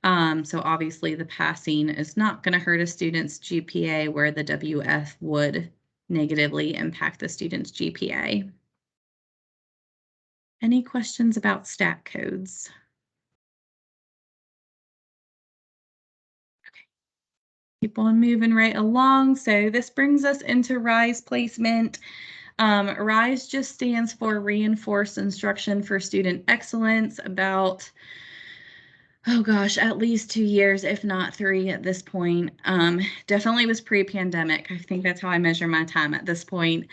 So obviously the passing is not going to hurt a student's GPA, where the WF would negatively impact the student's GPA. Any questions about stat codes? Okay. Keep on moving right along. So this brings us into RISE placement. RISE just stands for Reinforced Instruction for Student Excellence. About, oh gosh, at least 2 years, if not 3 at this point. Definitely was pre-pandemic. I think that's how I measure my time at this point.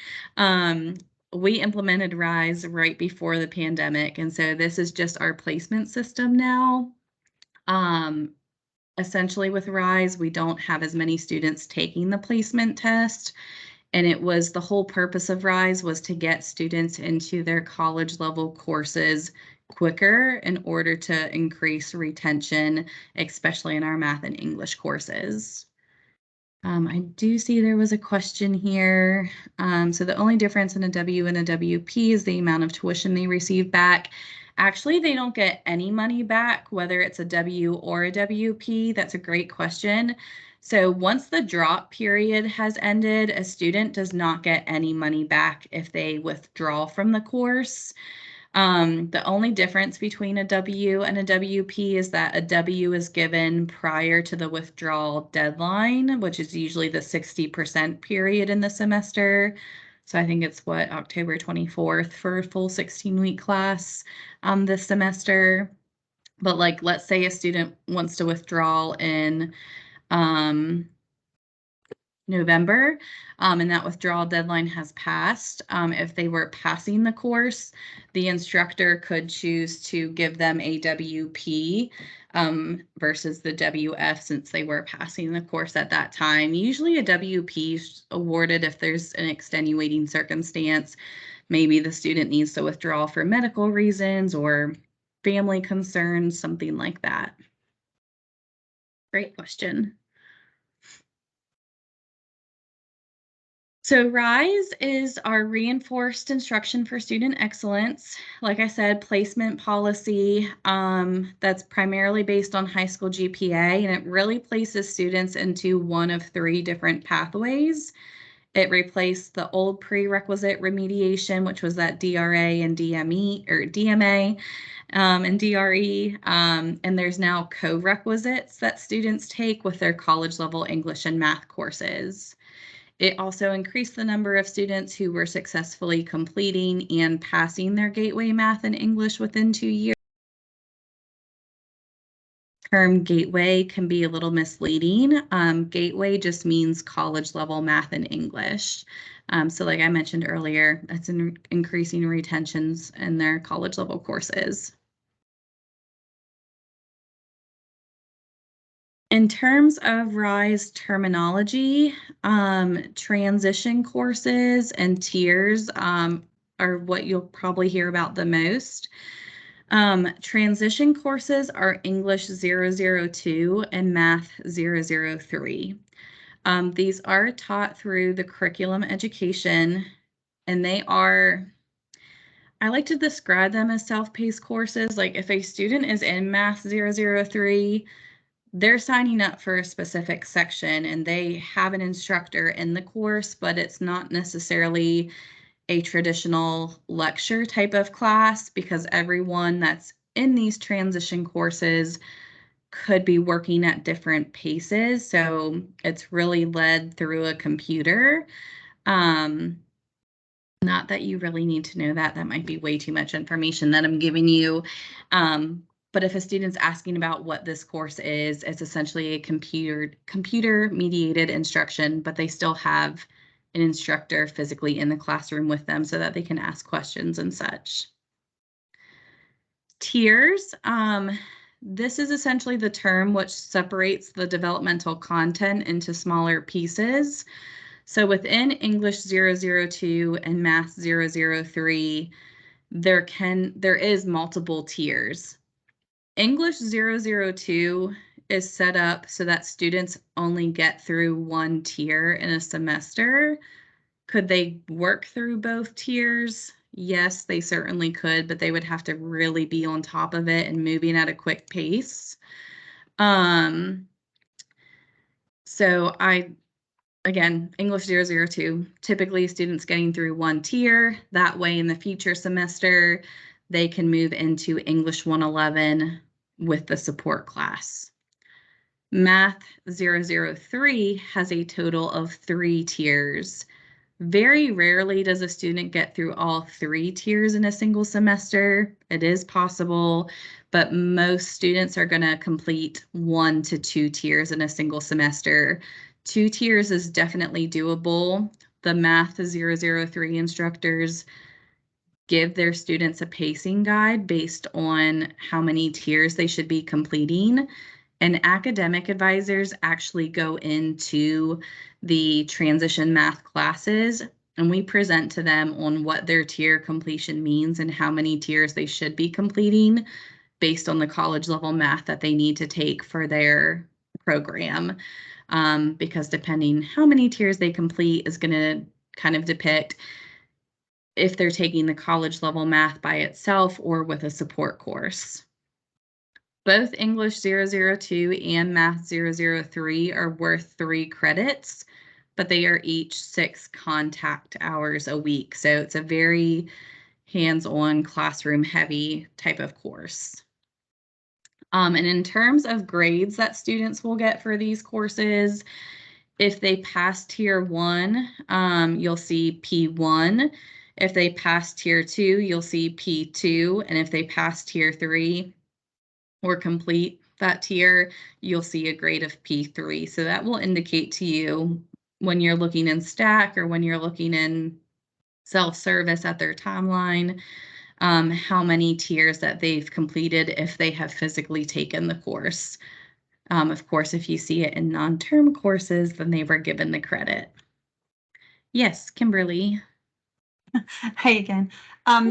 We implemented RISE right before the pandemic, and so this is just our placement system now. essentially with RISE, we don't have as many students taking the placement test. And it was the whole purpose of RISE was to get students into their college level courses quicker in order to increase retention, especially in our math and English courses. I do see there was a question here. So the only difference in a W and a WP is the amount of tuition they receive back. Actually, they don't get any money back, whether it's a W or a WP. That's a great question. So once the drop period has ended, a student does not get any money back if they withdraw from the course. The only difference between a W and a WP is that a W is given prior to the withdrawal deadline, which is usually the 60% period in the semester. So I think it's what, October 24th for a full 16-week class this semester. But like, let's say a student wants to withdraw in November, and that withdrawal deadline has passed. If they were passing the course, the instructor could choose to give them a WP versus the WF since they were passing the course at that time. Usually a WP is awarded if there's an extenuating circumstance. Maybe the student needs to withdraw for medical reasons or family concerns, something like that. Great question. So RISE is our reinforced instruction for student excellence. Like I said, placement policy that's primarily based on high school GPA, and it really places students into one of three different pathways. It replaced the old prerequisite remediation, which was that DRA and DME or DMA and DRE. And there's now co-requisites that students take with their college level English and math courses. It also increased the number of students who were successfully completing and passing their Gateway Math and English within 2 years. The term Gateway can be a little misleading. Gateway just means college level math and English. So like I mentioned earlier, that's increasing retentions in their college level courses. In terms of RISE terminology, transition courses and tiers are what you'll probably hear about the most. Transition courses are English 002 and Math 003. These are taught through the curriculum education, and they are, I like to describe them as self-paced courses. Like if a student is in Math 003, they're signing up for a specific section and they have an instructor in the course, but it's not necessarily a traditional lecture type of class because everyone that's in these transition courses could be working at different paces. So it's really led through a computer. Not that you really need to know that. That might be way too much information that I'm giving you. But if a student's asking about what this course is, it's essentially a computer mediated instruction, but they still have an instructor physically in the classroom with them so that they can ask questions and such. Tiers. This is essentially the term which separates the developmental content into smaller pieces. So within English 002 and Math 003, there is multiple tiers. English 002 is set up so that students only get through one tier in a semester. Could they work through both tiers? Yes, they certainly could, but they would have to really be on top of it and moving at a quick pace. So again, English 002, typically students getting through one tier. That way in the future semester, they can move into English 111 with the support class. Math 003 has a total of 3 tiers. Very rarely does a student get through all 3 tiers in a single semester. It is possible, but most students are going to complete 1 to 2 tiers in a single semester. 2 tiers is definitely doable. The Math 003 instructors give their students a pacing guide based on how many tiers they should be completing. And academic advisors actually go into the transition math classes, and we present to them on what their tier completion means and how many tiers they should be completing based on the college level math that they need to take for their program. Because depending how many tiers they complete is going to kind of depict if they're taking the college level math by itself or with a support course. Both English 002 and Math 003 are worth 3 credits, but they are each 6 contact hours a week. So it's a very hands-on, classroom heavy type of course. And in terms of grades that students will get for these courses, if they pass tier 1, you'll see P1. If they pass tier 2, you'll see P2. And if they pass tier 3 or complete that tier, you'll see a grade of P3. So that will indicate to you when you're looking in Stack or when you're looking in self-service at their timeline, how many tiers that they've completed if they have physically taken the course. Of course, if you see it in non-term courses, then they were given the credit. Yes, Kimberly. Hey again.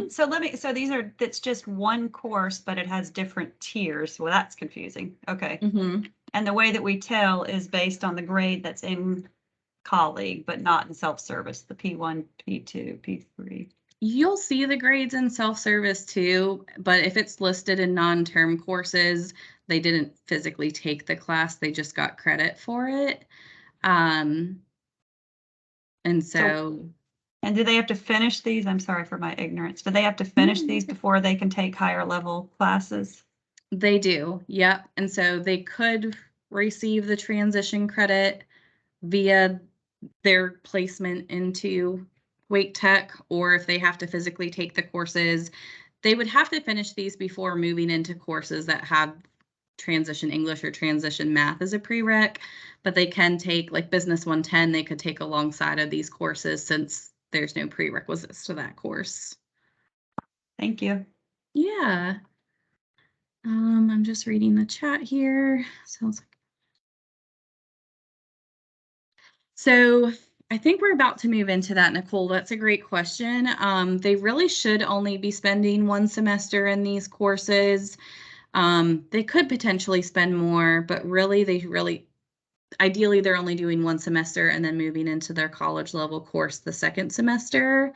So these are, that's just one course, but it has different tiers. Well, that's confusing. Okay. Mm-hmm. And the way that we tell is based on the grade that's in colleague, but not in self-service, the P1, P2, P3. You'll see the grades in self-service too, but if it's listed in non-term courses, they didn't physically take the class, they just got credit for it. And so And do they have to finish these? I'm sorry for my ignorance. Do they have to finish these before they can take higher level classes? They do, yep. And so they could receive the transition credit via their placement into Wake Tech, or if they have to physically take the courses, they would have to finish these before moving into courses that have transition English or transition math as a prereq, but they can take like Business 110, they could take alongside of these courses since there's no prerequisites to that course. Thank you. Yeah. I'm just reading the chat here. Sounds like. So I think we're about to move into that, Nicole. That's a great question. They really should only be spending 1 semester in these courses. They could potentially spend more, but really, ideally, they're only doing 1 semester and then moving into their college level course the 2nd semester.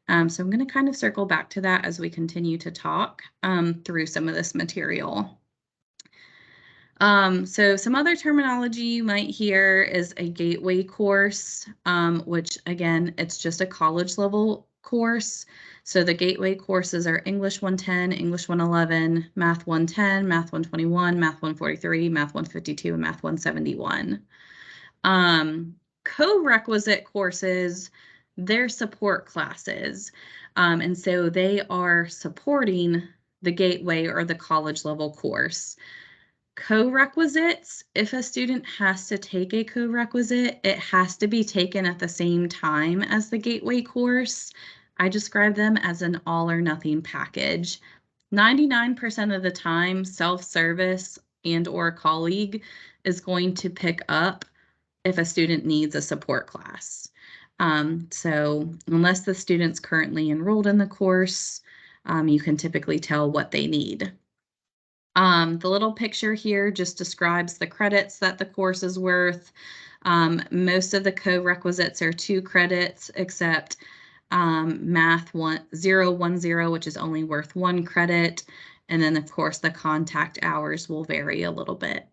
So I'm going to kind of circle back to that as we continue to talk through some of this material. So some other terminology you might hear is a gateway course, which again, it's just a college level course. So the gateway courses are English 110, English 111, Math 110, Math 121, Math 143, Math 152, and Math 171. Co-requisite courses, they're support classes. And so they are supporting the gateway or the college level course. Co-requisites, if a student has to take a co-requisite, it has to be taken at the same time as the gateway course. I describe them as an all or nothing package. 99% of the time, self-service and or colleague is going to pick up if a student needs a support class. So unless the student's currently enrolled in the course, you can typically tell what they need. The little picture here just describes the credits that the course is worth. Most of the co-requisites are 2 credits, except Math 010, which is only worth 1 credit. And then, of course, the contact hours will vary a little bit.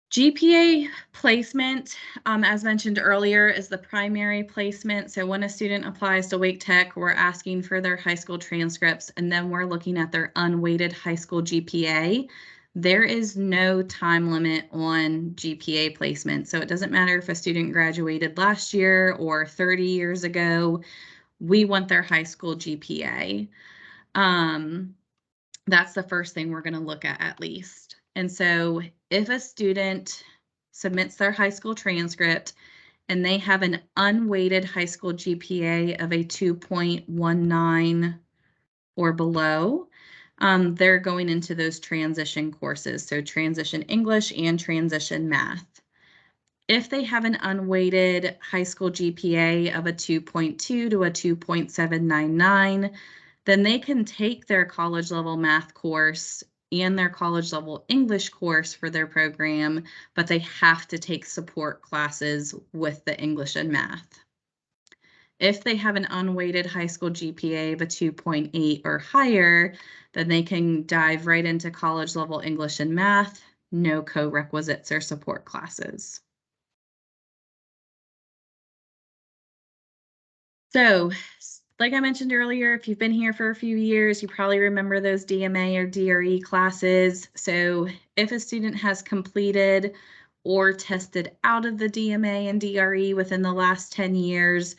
GPA placement, as mentioned earlier, is the primary placement. So when a student applies to Wake Tech, we're asking for their high school transcripts, and then we're looking at their unweighted high school GPA. There is no time limit on GPA placement. So it doesn't matter if a student graduated last year or 30 years ago, we want their high school GPA. That's the first thing we're going to look at least. And so if a student submits their high school transcript and they have an unweighted high school GPA of a 2.19 or below, they're going into those transition courses, so transition English and transition math. If they have an unweighted high school GPA of a 2.2 to a 2.799, then they can take their college level math course and their college level English course for their program, but they have to take support classes with the English and math. If they have an unweighted high school GPA of a 2.8 or higher, then they can dive right into college level English and math, no co-requisites or support classes. So, like I mentioned earlier, if you've been here for a few years, you probably remember those DMA or DRE classes. So if a student has completed or tested out of the DMA and DRE within the last 10 years,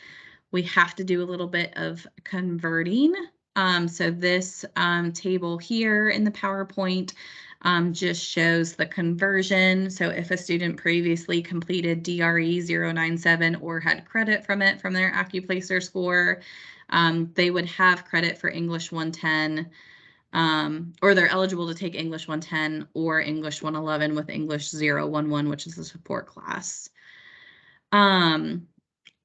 we have to do a little bit of converting. So this table here in the PowerPoint just shows the conversion. So if a student previously completed DRE 097 or had credit from it from their AccuPlacer score, they would have credit for English 110, or they're eligible to take English 110 or English 111 with English 011, which is a support class.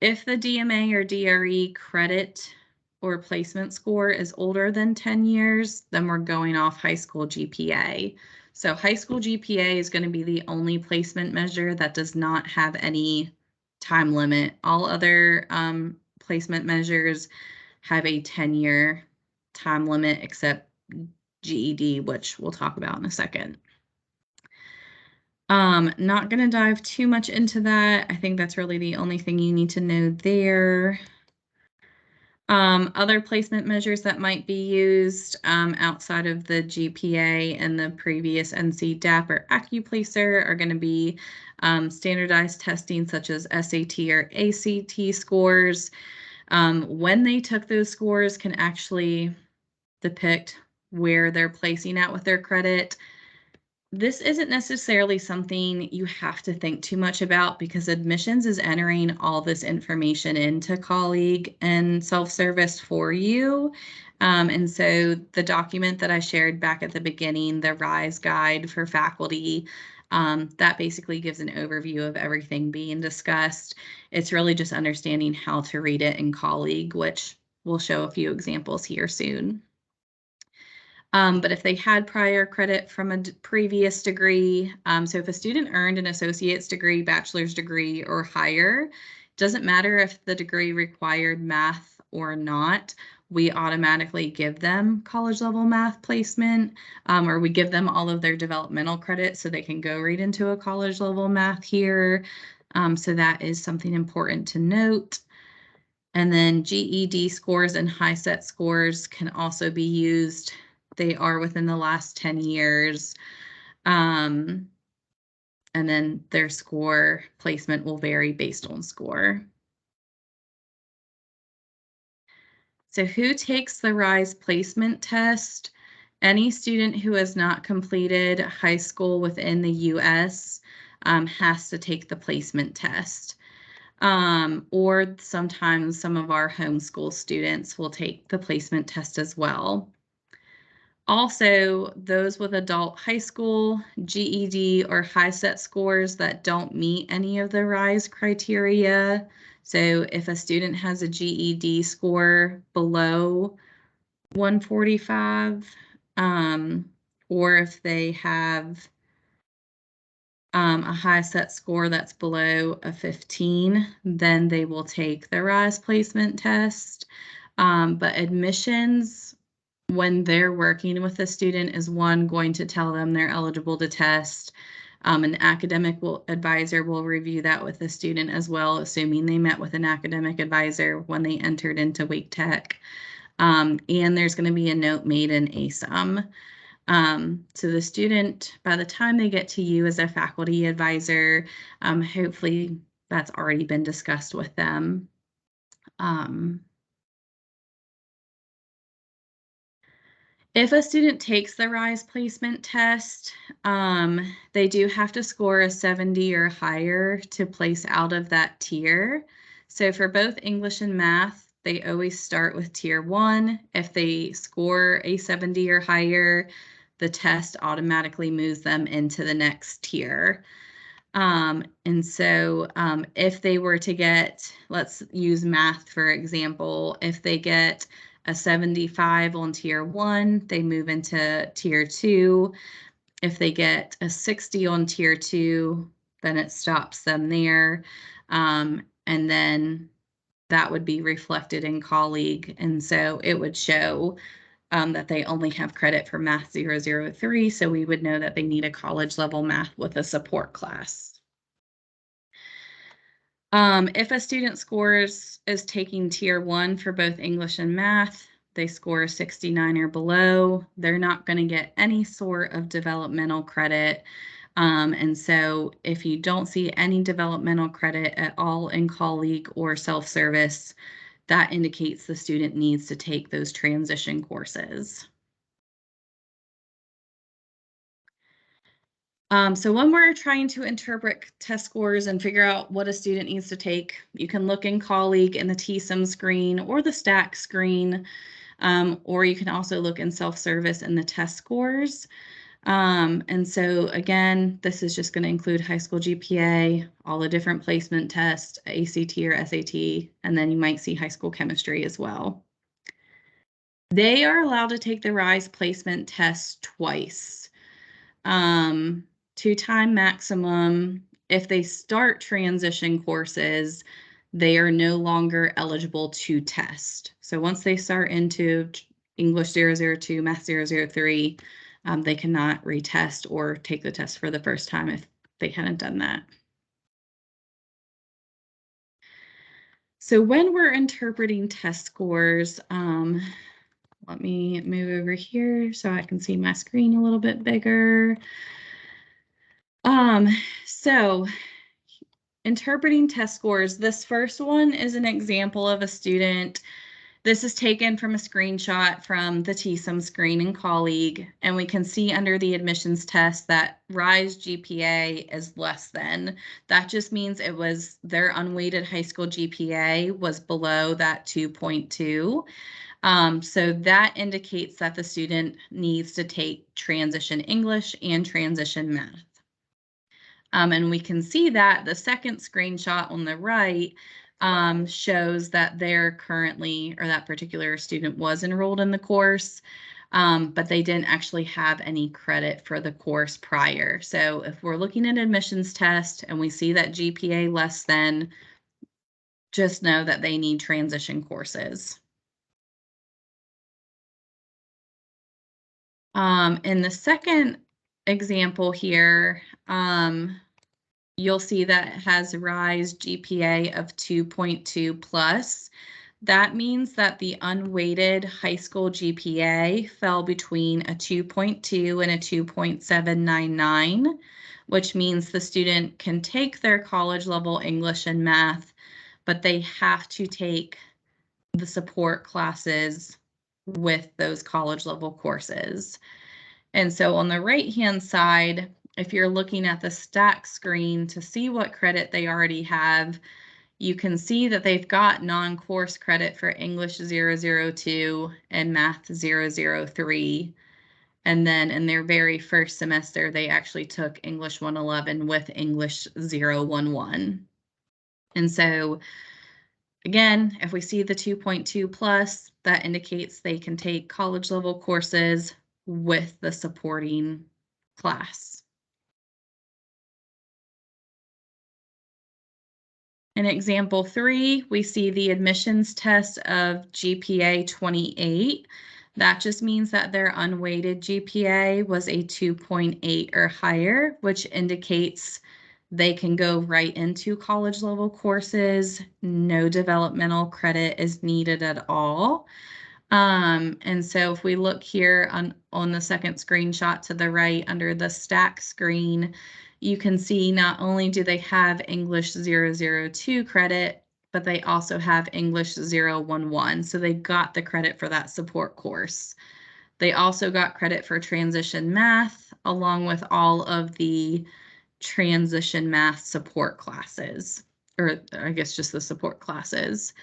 If the DMA or DRE credit or placement score is older than 10 years, then we're going off high school GPA. So high school GPA is going to be the only placement measure that does not have any time limit. All other placement measures have a 10-year time limit except GED, which we'll talk about in a second. Not going to dive too much into that. I think that's really the only thing you need to know there. Other placement measures that might be used outside of the GPA and the previous NC DAP or AccuPlacer are going to be standardized testing such as SAT or ACT scores. When they took those scores can actually depict where they're placing at with their credit. This isn't necessarily something you have to think too much about because admissions is entering all this information into Colleague and self-service for you. And so the document that I shared back at the beginning, the RISE guide for faculty, that basically gives an overview of everything being discussed. It's really just understanding how to read it in Colleague, which we'll show a few examples here soon. But if they had prior credit from a previous degree, so if a student earned an associate's degree, bachelor's degree, or higher, doesn't matter if the degree required math or not, we automatically give them college level math placement, or we give them all of their developmental credit so they can go right into a college level math here. So that is something important to note. And then GED scores and high set scores can also be used. They are within the last 10 years. And then their score placement will vary based on score. So who takes the RISE placement test? Any student who has not completed high school within the US has to take the placement test. Or sometimes some of our homeschool students will take the placement test as well. Also, those with adult high school, GED, or high set scores that don't meet any of the RISE criteria. So if a student has a GED score below 145, or if they have a high set score that's below a 15, then they will take the RISE placement test. But admissions, when they're working with a student, is one, going to tell them they're eligible to test. An academic advisor will review that with the student as well, assuming they met with an academic advisor when they entered into Wake Tech. And there's going to be a note made in ASUM. So the student, by the time they get to you as a faculty advisor, hopefully that's already been discussed with them. If a student takes the RISE placement test, they do have to score a 70 or higher to place out of that tier. So for both English and math, they always start with tier 1. If they score a 70 or higher, the test automatically moves them into the next tier. And so if they were to get, let's use math for example, if they get a 75 on tier 1, they move into tier 2. If they get a 60 on tier 2, then it stops them there. And then that would be reflected in colleague. And so it would show that they only have credit for Math 003. So we would know that they need a college level math with a support class. If a student is taking tier 1 for both English and math, they score 69 or below, they're not going to get any sort of developmental credit. And so if you don't see any developmental credit at all in colleague or self-service, that indicates the student needs to take those transition courses. So when we're trying to interpret test scores and figure out what a student needs to take, you can look in colleague in the TSUM screen or the STAC screen, or you can also look in self-service in the test scores. And so again, this is just going to include high school GPA, all the different placement tests, ACT or SAT, and then you might see high school chemistry as well. They are allowed to take the RISE placement test twice. 2-time maximum. If they start transition courses, they are no longer eligible to test. So once they start into English 002, Math 003, they cannot retest or take the test for the first time if they hadn't done that. So when we're interpreting test scores, let me move over here so I can see my screen a little bit bigger. So interpreting test scores, this first one is an example of a student. This is taken from a screenshot from the TSUM screen in colleague, and we can see under the admissions test that RISE GPA is less than. That just means it was their unweighted high school GPA was below that 2.2. So that indicates that the student needs to take transition English and transition math. And we can see that the second screenshot on the right shows that they're currently, or that particular student was enrolled in the course, but they didn't actually have any credit for the course prior. So if we're looking at admissions test and we see that GPA less than, just know that they need transition courses. In the second example here, you'll see that it has RISE GPA of 2.2 plus. That means that the unweighted high school GPA fell between a 2.2 and a 2.799, which means the student can take their college level English and math, but they have to take the support classes with those college level courses. And so on the right-hand side, if you're looking at the STAC screen to see what credit they already have, you can see that they've got non-course credit for English 002 and Math 003. And then in their very first semester, they actually took English 111 with English 011. And so again, if we see the 2.2 plus, that indicates they can take college level courses with the supporting class. In example 3, we see the admissions test of GPA 28. That just means that their unweighted GPA was a 2.8 or higher, which indicates they can go right into college level courses. No developmental credit is needed at all. And so if we look here on the second screenshot to the right under the STAC screen, you can see not only do they have English 002 credit, but they also have English 011. So they got the credit for that support course. They also got credit for transition math, along with all of the transition math support classes, or I guess just the support classes.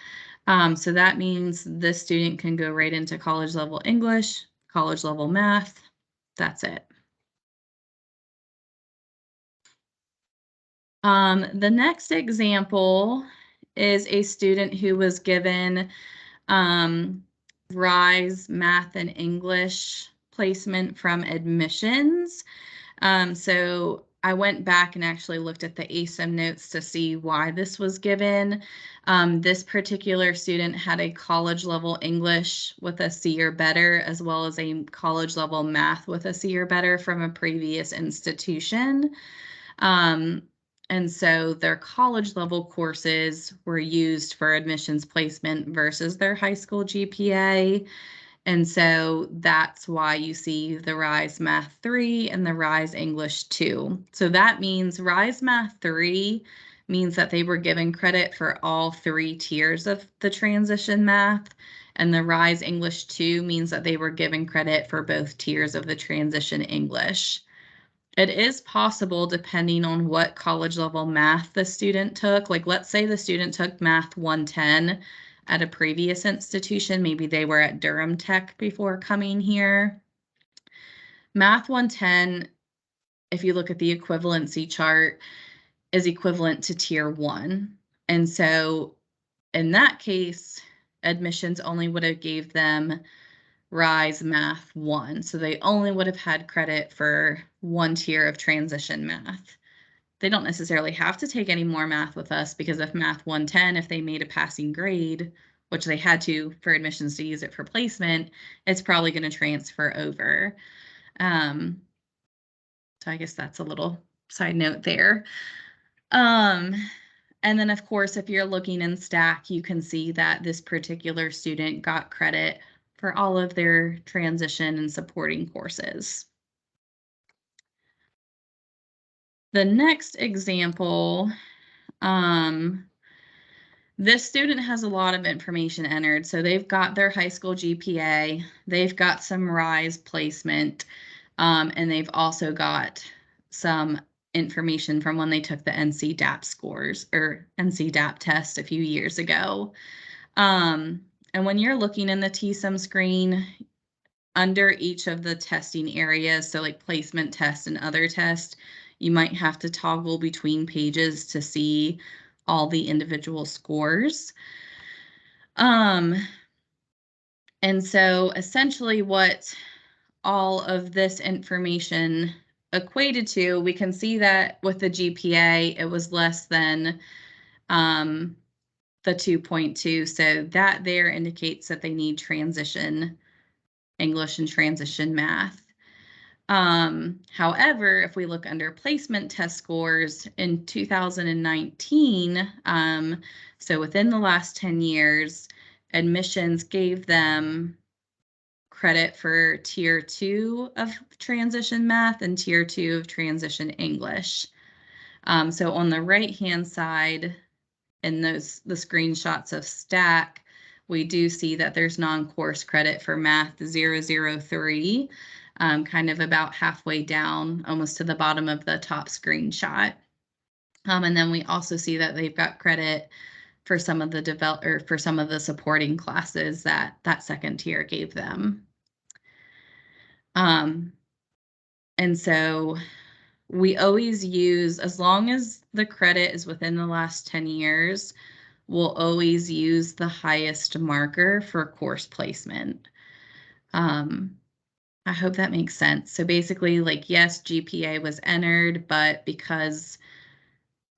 So that means this student can go right into college level English, college level math. That's it. The next example is a student who was given RISE Math and English placement from admissions. So I went back and actually looked at the ASIM notes to see why this was given. This particular student had a college level English with a C or better, as well as a college level math with a C or better from a previous institution. And so their college level courses were used for admissions placement versus their high school GPA. And so that's why you see the RISE Math 3 and the RISE English 2. So that means RISE Math 3 means that they were given credit for all 3 tiers of the transition math. And the RISE English 2 means that they were given credit for both tiers of the transition English. It is possible, depending on what college level math the student took. Like, let's say the student took Math 110 at a previous institution. Maybe they were at Durham Tech before coming here. Math 110, if you look at the equivalency chart, is equivalent to Tier 1. And so in that case, admissions only would have gave them RISE Math 1. So they only would have had credit for 1 tier of transition math. They don't necessarily have to take any more math with us, because if Math 110, if they made a passing grade, which they had to for admissions to use it for placement, it's probably going to transfer over. So I guess that's a little side note there. And then, of course, if you're looking in STACK, you can see that this particular student got credit for all of their transition and supporting courses. The next example, this student has a lot of information entered. So they've got their high school GPA, they've got some RISE placement, and they've also got some information from when they took the NC DAP scores or NC DAP test a few years ago. And when you're looking in the TSUM screen, under each of the testing areas, so like placement test and other tests, you might have to toggle between pages to see all the individual scores. And so essentially what all of this information equated to, we can see that with the GPA, it was less than the 2.2. So that there indicates that they need transition English and transition math. However, if we look under placement test scores in 2019, so within the last 10 years, admissions gave them credit for tier 2 of transition math and tier 2 of transition English. So on the right-hand side, in the screenshots of STACK, we do see that there's non-course credit for Math 003, kind of about halfway down, almost to the bottom of the top screenshot. And then we also see that they've got credit for some of the for some of the supporting classes that that second tier gave them. And so we always use, as long as the credit is within the last 10 years, we'll always use the highest marker for course placement. I hope that makes sense. So basically, like, yes, GPA was entered, but because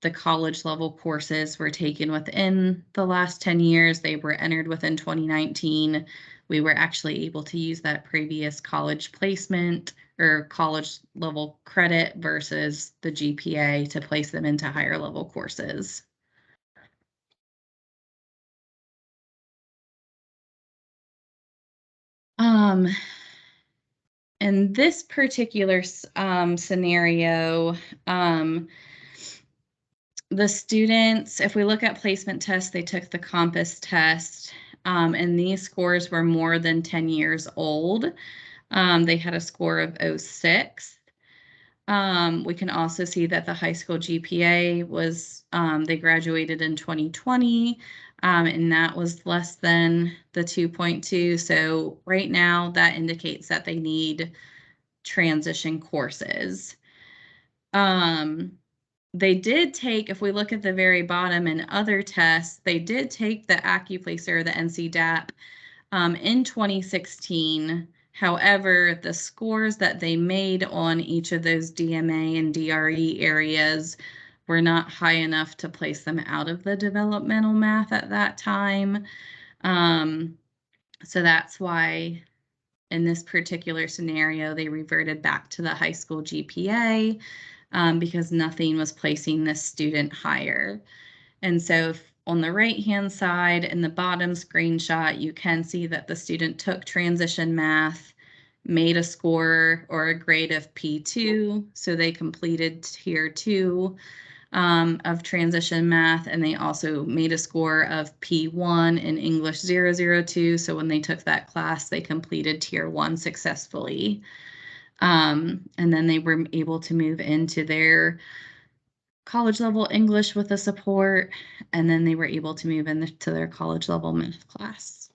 the college level courses were taken within the last 10 years, they were entered within 2019, we were actually able to use that previous college placement or college level credit versus the GPA to place them into higher level courses. In this particular scenario, the students, if we look at placement tests, they took the Compass test, and these scores were more than 10 years old. They had a score of 06. We can also see that the high school GPA was, they graduated in 2020. And that was less than the 2.2. So right now that indicates that they need transition courses. They did take, if we look at the very bottom in other tests, they did take the AccuPlacer, the NCDAP, in 2016. However, the scores that they made on each of those DMA and DRE areas were not high enough to place them out of the developmental math at that time. So that's why in this particular scenario, they reverted back to the high school GPA because nothing was placing this student higher. And so on the right-hand side in the bottom screenshot, you can see that the student took transition math, made a score or a grade of P2, so they completed tier 2 of transition math, and they also made a score of P1 in English 002, so when they took that class, they completed tier 1 successfully. And then they were able to move into their college level English with the support, and then they were able to move into their college level math class.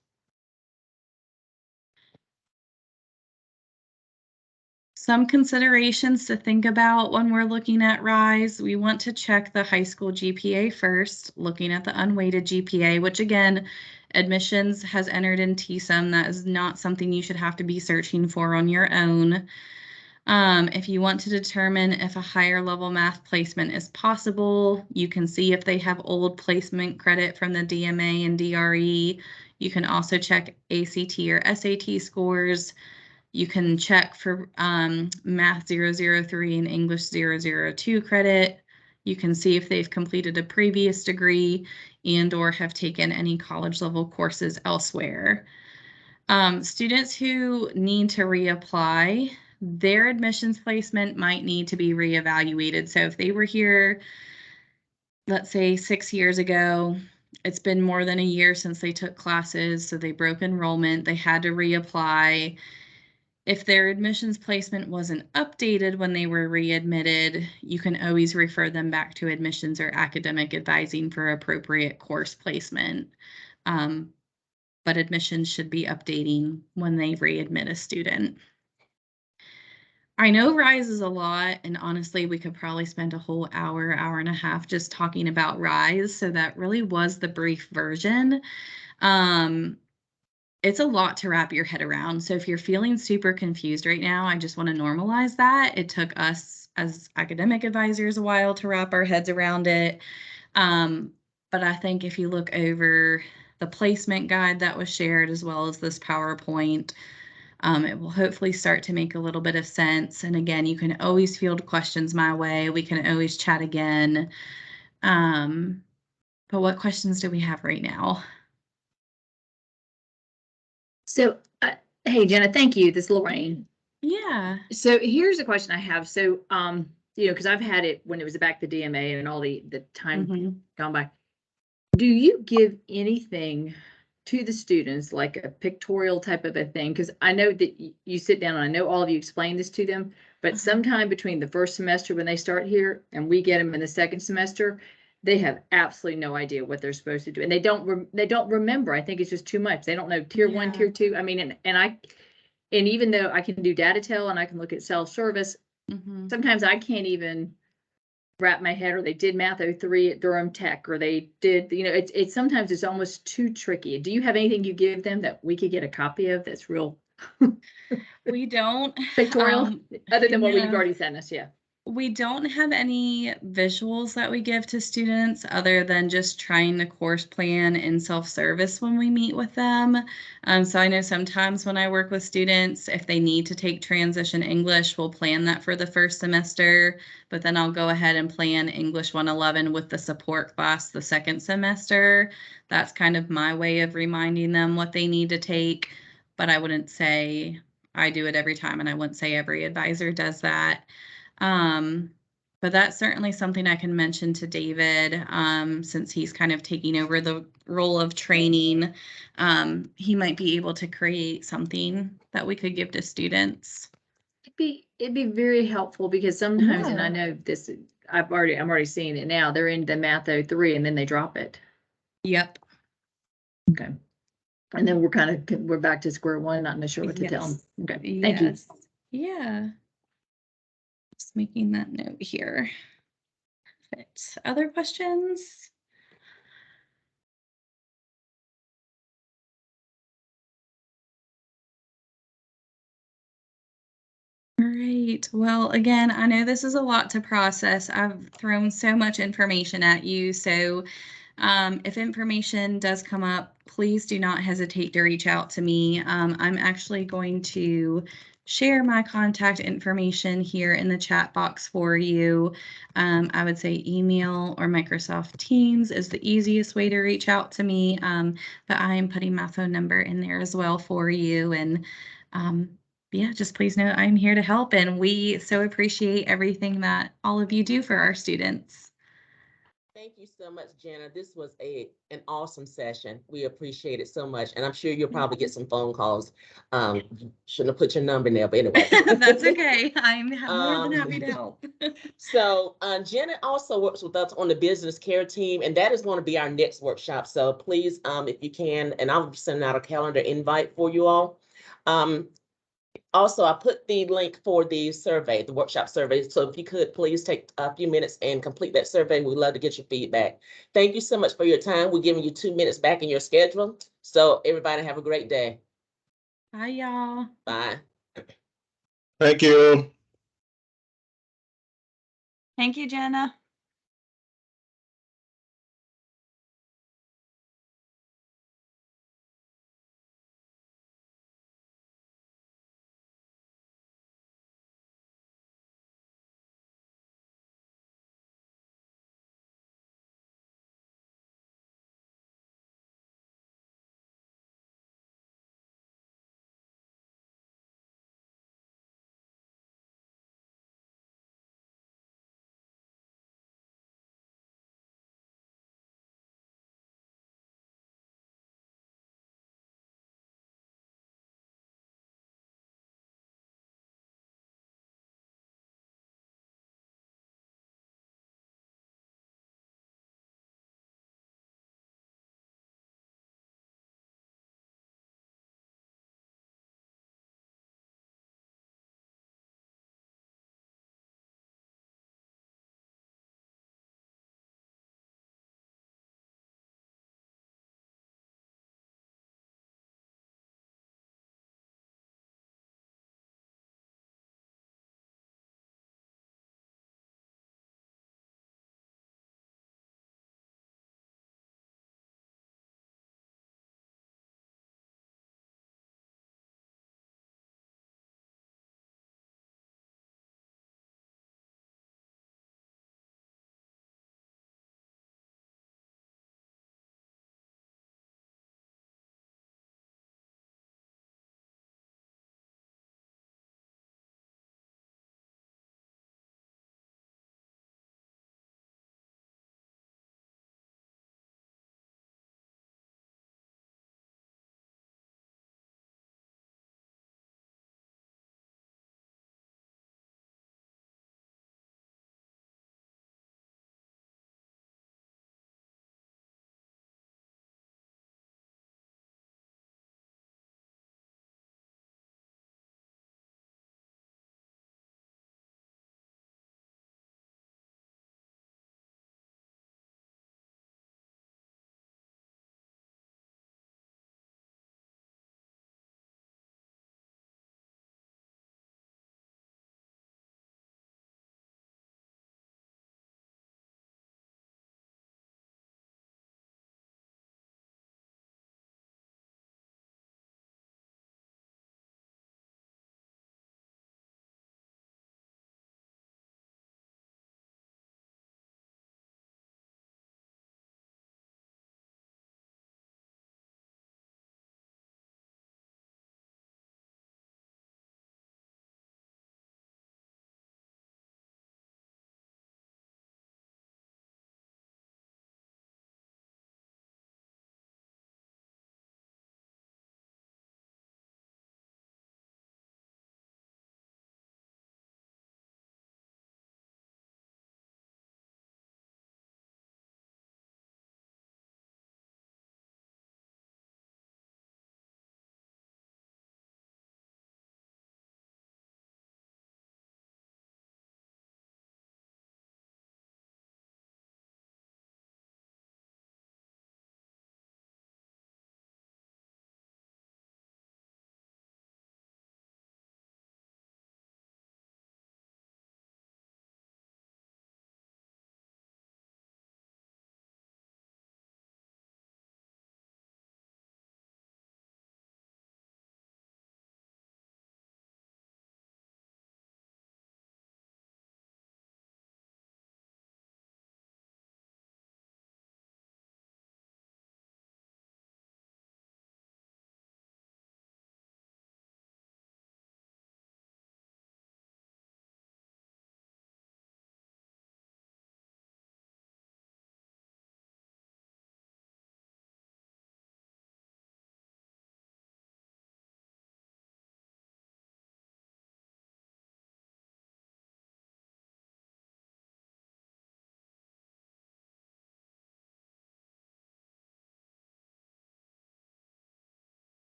Some considerations to think about when we're looking at RISE. We want to check the high school GPA first, looking at the unweighted GPA, which again, admissions has entered in TSUM. That is not something you should have to be searching for on your own. If you want to determine if a higher level math placement is possible, you can see if they have old placement credit from the DMA and DRE. You can also check ACT or SAT scores. You can check for Math 003 and English 002 credit. You can see if they've completed a previous degree and or have taken any college level courses elsewhere. Students who need to reapply, their admissions placement might need to be reevaluated. So if they were here, let's say 6 years ago, it's been more than a year since they took classes, so they broke enrollment, they had to reapply. If their admissions placement wasn't updated when they were readmitted, you can always refer them back to admissions or academic advising for appropriate course placement. But admissions should be updating when they readmit a student. I know RISE is a lot, and honestly, we could probably spend a whole hour, hour and a half just talking about RISE, so that really was the brief version. It's a lot to wrap your head around. So if you're feeling super confused right now, I just want to normalize that. It took us as academic advisors a while to wrap our heads around it. But I think if you look over the placement guide that was shared as well as this PowerPoint, it will hopefully start to make a little bit of sense. And again, you can always field questions my way. We can always chat again. But what questions do we have right now? So, hey, Jenna, thank you. This is Lorraine. Yeah. So here's a question I have. So, because I've had it when it was back the DMA and all the time gone by. Do you give anything to the students, like a pictorial type of a thing? Because I know that you sit down and I know all of you explain this to them, but sometime between the first semester when they start here and we get them in the second semester, they have absolutely no idea what they're supposed to do, and they don't remember. I think it's just too much. They don't know tier 1, tier 2. I mean, and even though I can do data tell and I can look at self-service, sometimes I can't even wrap my head, or they did Math 03 at Durham Tech, or they did, it's sometimes it's almost too tricky. Do you have anything you give them that we could get a copy of that's real We don't pictorial, other than what you've already sent us? Yeah. We don't have any visuals that we give to students other than just trying the course plan in self-service when we meet with them. So I know sometimes when I work with students, if they need to take transition English, we'll plan that for the first semester, but then I'll go ahead and plan English 111 with the support class the second semester. That's kind of my way of reminding them what they need to take, but I wouldn't say I do it every time, and I wouldn't say every advisor does that. But that's certainly something I can mention to David, since he's kind of taking over the role of training. He might be able to create something that we could give to students. It'd be very helpful, because sometimes, and I know this, I'm already seeing it now, they're in the Math 03 and then they drop it. Yep. Okay. And then we're back to square one, not sure what to tell them. Yes. Okay, thank you. Yes. Yeah. Just making that note here. Perfect. Other questions? All right. Well, again, I know this is a lot to process. I've thrown so much information at you. So if information does come up, please do not hesitate to reach out to me. I'm actually going to share my contact information here in the chat box for you. I would say email or Microsoft Teams is the easiest way to reach out to me, but I am putting my phone number in there as well for you. And yeah, just please know I'm here to help, and we so appreciate everything that all of you do for our students. Thank you so much, Jenna. This was an awesome session. We appreciate it so much. And I'm sure you'll probably get some phone calls. Shouldn't have put your number in there, but anyway. That's okay. I'm more than happy to help. So Jenna also works with us on the business care team, and that is going to be our next workshop. So please, if you can, and I'll send out a calendar invite for you all. Also, I put the link for the survey, the workshop survey. So if you could please take a few minutes and complete that survey, we'd love to get your feedback. Thank you so much for your time. We're giving you 2 minutes back in your schedule. So everybody have a great day. Bye, y'all. Bye. Thank you. Thank you, Jenna.